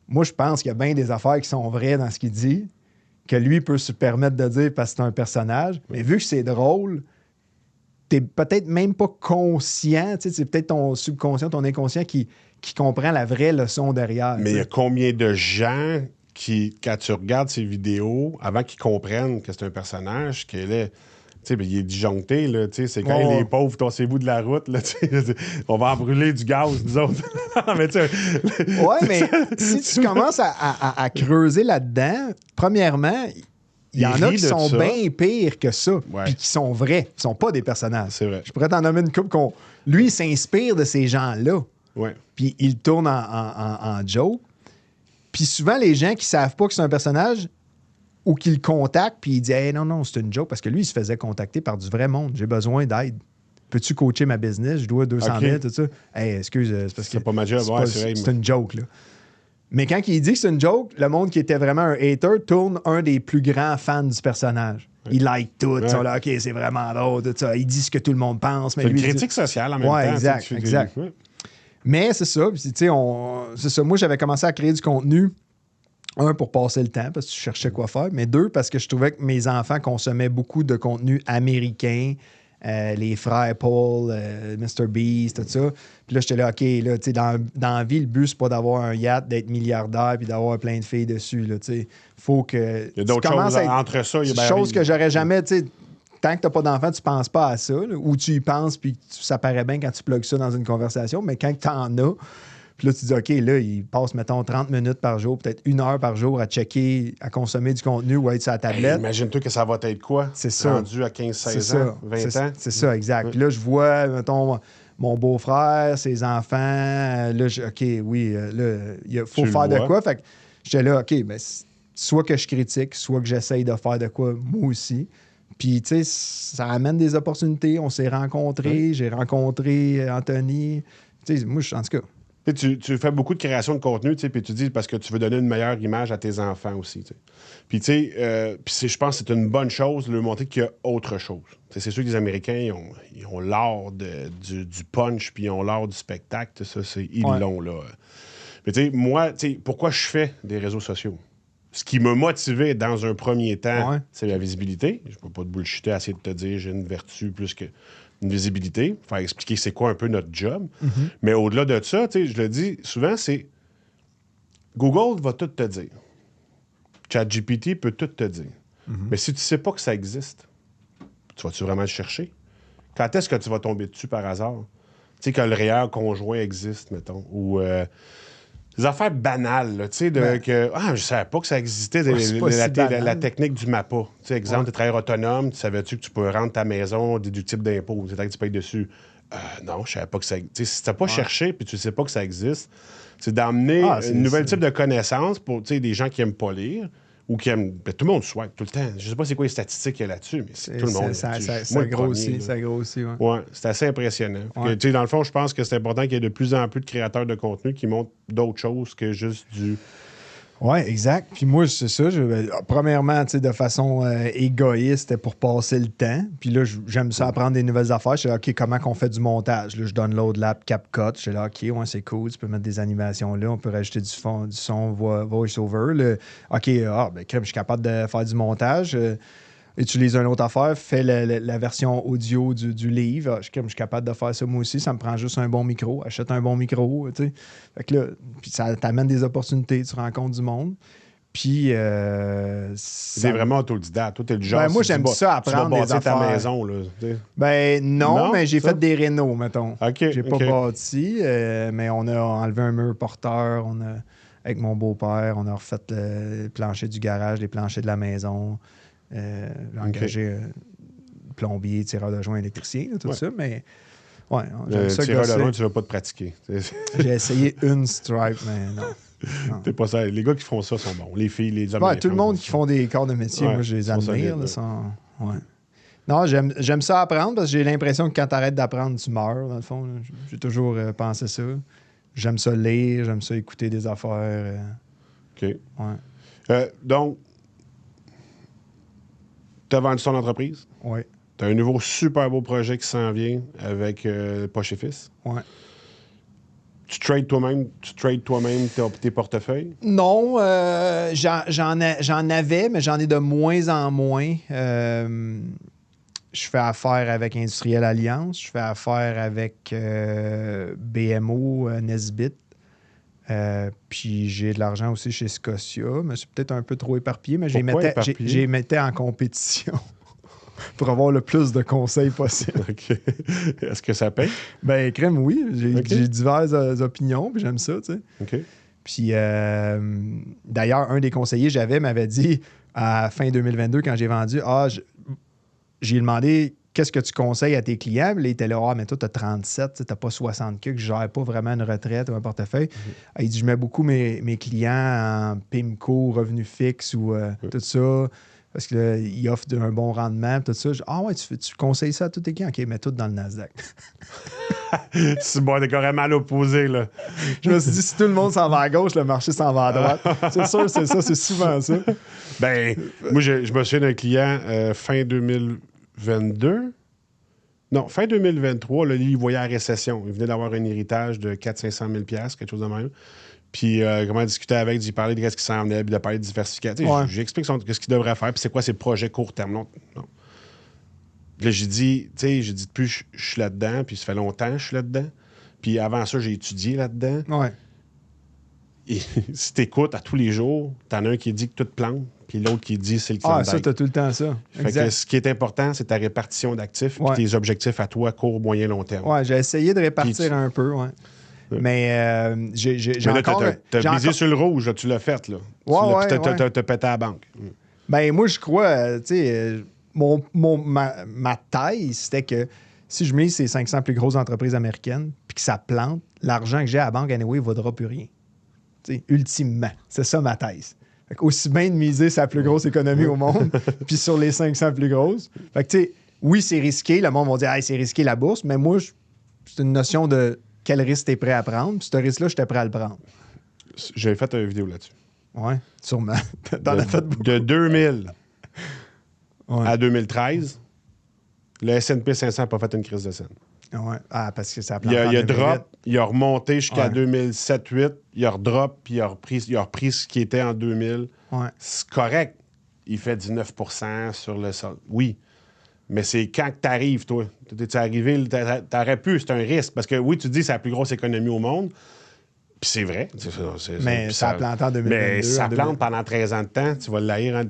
Moi, je pense qu'il y a bien des affaires qui sont vraies dans ce qu'il dit, que lui peut se permettre de dire parce que c'est un personnage. Mais vu que c'est drôle, t'es peut-être même pas conscient. C'est peut-être ton subconscient, ton inconscient qui comprend la vraie leçon derrière. Mais il y a combien de gens qui, quand tu regardes ces vidéos, avant qu'ils comprennent que c'est un personnage, qu'il est... Ben, il est disjoncté, là, c'est quand les pauvres, torsez-vous de la route, là, on va en brûler du gaz, nous autres. Mais si tu commences à creuser là-dedans, premièrement, il y en a qui sont bien pires que ça, puis qui sont vrais, qui sont pas des personnages. C'est vrai. Je pourrais t'en nommer une couple lui, il s'inspire de ces gens-là, puis il tourne en joke. Puis souvent, les gens qui savent pas que c'est un personnage... ou qu'il le contacte, puis il dit hey, non, c'est une joke, parce que lui, il se faisait contacter par du vrai monde. J'ai besoin d'aide. Peux-tu coacher ma business? Je dois 200 000, tout ça. Hey, excuse, c'est parce que c'est pas ma job. C'est une joke, là. Mais quand il dit que c'est une joke, le monde qui était vraiment un hater tourne un des plus grands fans du personnage. Ouais. Il like tout. Ils sont là, OK, c'est vraiment drôle, tout ça. Il dit ce que tout le monde pense. Mais c'est lui, une critique sociale en même temps. Exact. Mais c'est ça. C'est ça. Moi, j'avais commencé à créer du contenu Un, pour passer le temps, parce que tu cherchais quoi faire, mais deux, parce que je trouvais que mes enfants consommaient beaucoup de contenu américain, les frères Paul, Mr. Beast, tout ça. Puis là, j'étais là, OK, là, tu sais, dans la vie, le but, c'est pas d'avoir un yacht, d'être milliardaire, puis d'avoir plein de filles dessus, là, tu sais. Faut que... Il y a d'autres choses entre ça. C'est une chose que j'aurais jamais, tu sais... Tant que tu n'as pas d'enfant, tu ne penses pas à ça, là, ou tu y penses, puis ça paraît bien quand tu plugues ça dans une conversation, mais quand tu en as, puis là, tu dis, OK, là, il passe, mettons, 30 minutes par jour, peut-être 1 heure par jour à checker, à consommer du contenu ou à être sur la tablette. Hey, imagine-toi que ça va être quoi? C'est ça. Rendu à 15-16 ans, 20 ans? C'est ça, exact. Puis là, je vois, mettons, mon beau-frère, ses enfants. Là, OK, oui, là, il faut Tu faire le de vois. quoi. Fait que j'étais là, OK, ben, soit que je critique, soit que j'essaye de faire de quoi, moi aussi. Puis, tu sais, ça amène des opportunités. On s'est rencontrés. J'ai rencontré Anthony. Tu sais, moi, en tout cas... Tu fais beaucoup de création de contenu, puis tu dis parce que tu veux donner une meilleure image à tes enfants aussi. T'sais. Puis, tu sais, je pense que c'est une bonne chose de leur montrer qu'il y a autre chose. T'sais, c'est sûr que les Américains, ils ont l'art du punch, puis ils ont l'art du spectacle. Ça, ils l'ont, là. Mais, tu sais, moi, pourquoi je fais des réseaux sociaux? Ce qui m'a motivé dans un premier temps, c'est la visibilité. Je ne peux pas te bullshiter, essayer de te dire j'ai une vertu plus que une visibilité. Faire expliquer c'est quoi un peu notre job. Mm-hmm. Mais au-delà de ça, je le dis souvent, c'est Google va tout te dire. ChatGPT peut tout te dire. Mm-hmm. Mais si tu ne sais pas que ça existe, tu vas-tu vraiment le chercher? Quand est-ce que tu vas tomber dessus par hasard? Tu sais, que le réel conjoint existe, mettons. Ou des affaires banales, tu sais, je savais pas que ça existait, la technique du MAPA. Tu sais, exemple, tu travailleur autonome, tu savais-tu que tu peux rendre ta maison déductible d'impôt, c'est que tu payes dessus? Non, je savais pas que ça existait. Si tu n'as pas cherché puis tu sais pas que ça existe, c'est d'emmener une nouvelle type de connaissance pour des gens qui aiment pas lire ou qui aiment... Ben, tout le monde swipe tout le temps. Je sais pas c'est quoi les statistiques qu'il y a là-dessus, mais tout le monde... Ça grossit, ouais, c'est assez impressionnant. Ouais. Dans le fond, je pense que c'est important qu'il y ait de plus en plus de créateurs de contenu qui montrent d'autres choses que juste du... Oui, exact. Puis moi, c'est ça. Premièrement, de façon égoïste, c'était pour passer le temps. Puis là, j'aime ça apprendre des nouvelles affaires. Je suis là, OK, comment qu'on fait du montage? Là, je download l'app CapCut. Je suis là, OK, ouais, c'est cool. Tu peux mettre des animations là. On peut rajouter du son voice-over. OK, ben, je suis capable de faire du montage. Utilise une autre affaire, fais la version audio du livre. Je suis capable de faire ça moi aussi. Ça me prend juste un bon micro. Achète un bon micro. Tu sais. Fait que là, puis ça t'amène des opportunités. Tu rencontres du monde. Puis. C'est vraiment autodidacte. Toi, t'es le genre. Ben, moi, j'aime ça apprendre des affaires. Ta maison, là. Ben, non, mais j'ai fait des rénaux, mettons. OK. J'ai pas bâti, mais on a enlevé un mur porteur. Avec mon beau-père, on a refait le plancher du garage, les planchers de la maison. J'ai engagé plombier, tireur de joint, électricien, là, tout ça, mais ouais, j'aime ça. Tireur de joint, tu ne vas pas te pratiquer. J'ai essayé une stripe, mais non. T'es pas ça. Les gars qui font ça sont bons. Les filles, les hommes. Ouais, tout le monde qui font des corps de métier, moi, je les admire. Non, j'aime ça apprendre parce que j'ai l'impression que quand tu arrêtes d'apprendre, tu meurs, dans le fond. J'ai toujours pensé ça. J'aime ça lire, j'aime ça écouter des affaires. OK. Ouais. Donc, tu as vendu ton entreprise. Oui. Tu as un nouveau super beau projet qui s'en vient avec Poche et Fils. Oui. Tu trades toi-même tes portefeuilles? Non, j'en avais, mais j'en ai de moins en moins. Je fais affaire avec Industriel Alliance, je fais affaire avec BMO, Nesbitt. Puis j'ai de l'argent aussi chez Scotia, mais c'est peut-être un peu trop éparpillé, mais j'ai mettais en compétition pour avoir le plus de conseils possible. OK. Est-ce que ça paye? Ben, crème, oui. J'ai diverses opinions, puis j'aime ça, tu sais. OK. Puis d'ailleurs, un des conseillers que j'avais m'avait dit à fin 2022, quand j'ai vendu, j'ai demandé qu'est-ce que tu conseilles à tes clients? Là, il était là, mais toi, tu as 37, tu n'as pas 60 que je ne gère pas vraiment une retraite ou un portefeuille. Mm-hmm. Il dit, je mets beaucoup mes clients en PIMCO, revenu fixe ou tout ça, parce qu'ils offrent un bon rendement, tout ça. Ouais, tu conseilles ça à tous tes clients? OK, mets tout dans le Nasdaq. C'est bon, t'es carrément à l'opposé, là. Je me suis dit, si tout le monde s'en va à gauche, le marché s'en va à droite. C'est sûr, c'est ça, c'est souvent ça. Ben, moi, je me souviens d'un client fin 2022. Non, fin 2023, là, il voyait la récession. Il venait d'avoir un héritage de 400-500 000 $, quelque chose de même. Puis comment discuter avec, d'y parler de ce qui s'en venait, puis de parler de diversification. Ouais. J'explique ce qu'il devrait faire, puis c'est quoi ses projets court terme. Non. Puis là, j'ai dit, depuis, je suis là-dedans, puis ça fait longtemps que je suis là-dedans. Puis avant ça, j'ai étudié là-dedans. Ouais. Et si t'écoutes à tous les jours, t'en as un qui dit que tout plante, puis l'autre qui dit c'est le Ah, Klondike. ça, t'as tout le temps ça. Fait que ce qui est important, c'est ta répartition d'actifs Ouais. puis tes objectifs à toi, court, moyen, long terme. Ouais, j'ai essayé de répartir un peu, ouais. Mais j'ai Mais là, encore... t'as j'ai misé encore- sur le rouge, là, tu l'as fait, là. Ouais, T'as pété à la banque. Ben, moi, je crois, tu sais, ma thèse, c'était que si je mise ces 500 plus grosses entreprises américaines puis que ça plante, l'argent que j'ai à la banque, anyway, ne vaudra plus rien. Tu sais, ultimement. C'est ça ma thèse. Fait aussi bien de miser sa plus grosse économie au monde puis sur les 500 plus grosses. Fait que, tu sais, oui, c'est risqué. Le monde va dire, hey, c'est risqué la bourse, mais moi, c'est une notion de quel risque tu es prêt à prendre. Puis ce risque-là, j'étais prêt à le prendre. J'avais fait une vidéo là-dessus. Ouais, sûrement. T'en as fait beaucoup. De 2000 Ouais. à 2013, le S&P 500 n'a pas fait une crise de scène. Ouais. Ah, parce que ça a Il a planté en drop, il a remonté jusqu'à Ouais. 2007-2008, il a redrop, puis il a repris ce qui était en 2000. Ouais. C'est correct. Il fait 19 sur le sol. Oui. Mais c'est quand que t'arrives, toi. T'es arrivé, t'aurais pu, c'est un risque. Parce que oui, tu dis que c'est la plus grosse économie au monde. Puis c'est vrai. Mais puis ça a planté en 2022. Mais ça en plante pendant 13 ans de temps. Tu vas l'haïr.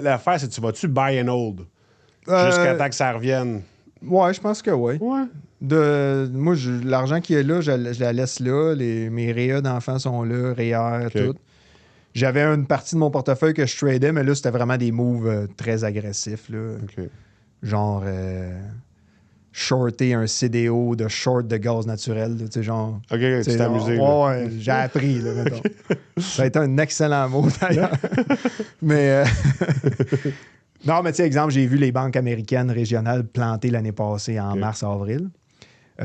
L'affaire, c'est tu vas-tu buy and hold Euh, jusqu'à temps que ça revienne? Ouais, je pense que oui. Ouais. Moi, l'argent qui est là, je la laisse là. Mes REA d'enfants sont là, REER, OK. tout. J'avais une partie de mon portefeuille que je tradais, mais là, c'était vraiment des moves très agressifs. Là. OK. Genre, shorter un CDO de short de gaz naturel. Tu sais, genre. OK, tu t'es amusé. là. Ouais, j'ai appris, là, mettons. Ça a été un excellent mot, d'ailleurs. Mais. Non, mais tu sais, exemple, j'ai vu les banques américaines régionales planter l'année passée en OK. mars-avril.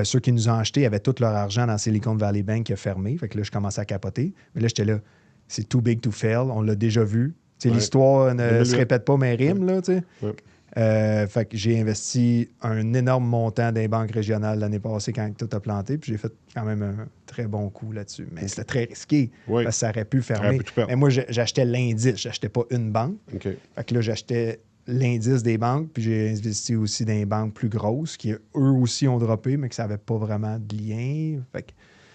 Ceux qui nous ont achetés avaient tout leur argent dans Silicon Valley Bank qui a fermé. Fait que là, je commençais à capoter. Mais là, j'étais là, c'est too big to fail. On l'a déjà vu. Tu sais, Ouais. l'histoire ne 2008. se répète pas, mais rime, là, tu sais. Ouais. Fait que j'ai investi un énorme montant dans les banques régionales l'année passée quand tout a planté. Puis j'ai fait quand même un très bon coup là-dessus. Mais c'était très risqué Oui. parce que ça aurait pu Ça aurait fermer. pu tout perdre. Mais moi, j'achetais l'indice. J'achetais pas une banque. OK. Fait que là, j'achetais l'indice des banques, puis j'ai investi aussi dans des banques plus grosses qui, eux aussi, ont droppé, mais que ça n'avait pas vraiment de lien. Fait que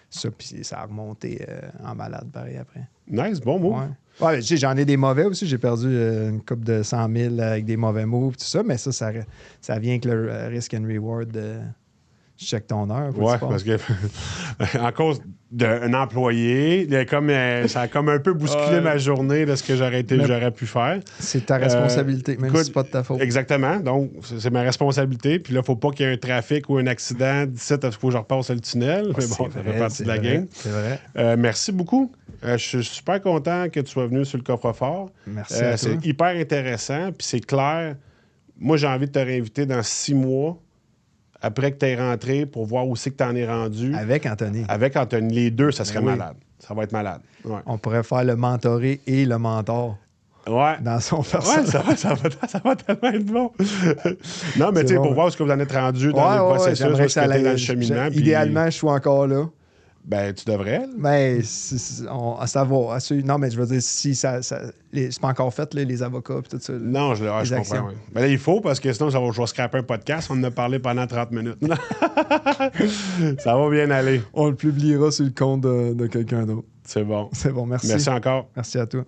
ça, puis ça a remonté en malade, pareil, après. Nice, bon mot. Ouais. Ouais, tu sais, j'en ai des mauvais aussi. J'ai perdu une coupe de 100 000 avec des mauvais moves, tout ça, mais ça vient avec le risk and reward. Je check ton heure. Ouais, parce que en cause d'un employé, ça a comme un peu bousculé ma journée de ce que j'aurais pu faire. C'est ta responsabilité, même écoute, si c'est pas de ta faute. Exactement. Donc, c'est ma responsabilité. Puis là, il ne faut pas qu'il y ait un trafic ou un accident d'ici, il faut que je repasse le tunnel. Mais bon, ça fait partie de la game. C'est vrai. Merci beaucoup. Je suis super content que tu sois venu sur le coffre-fort. Merci à toi. C'est hyper intéressant. Puis c'est clair. Moi, j'ai envie de te réinviter dans 6 mois après que tu aies rentré pour voir où c'est que tu en es rendu. Avec Anthony. Avec Anthony. Les deux, ça serait oui. malade. Ça va être malade. Ouais. On pourrait faire le mentoré et le mentor Ouais. dans son Ouais, personnage. ça va tellement être bon. Non, mais tu sais, bon. pour voir ce que vous en êtes rendu dans le processus, où j'aimerais est-ce que ça t'es dans le aille- cheminement. puis, Idéalement, je suis encore là. ben, tu devrais. Mais ça va. Non, mais je veux dire, si c'est pas encore fait, là, les avocats et tout ça. Non, je Les actions. comprends. Ouais. Ben là, il faut, parce que sinon, je vais scraper un podcast. On en a parlé pendant 30 minutes. Ça va bien aller. On le publiera sur le compte de quelqu'un d'autre. C'est bon. C'est bon, merci. Merci encore. Merci à toi.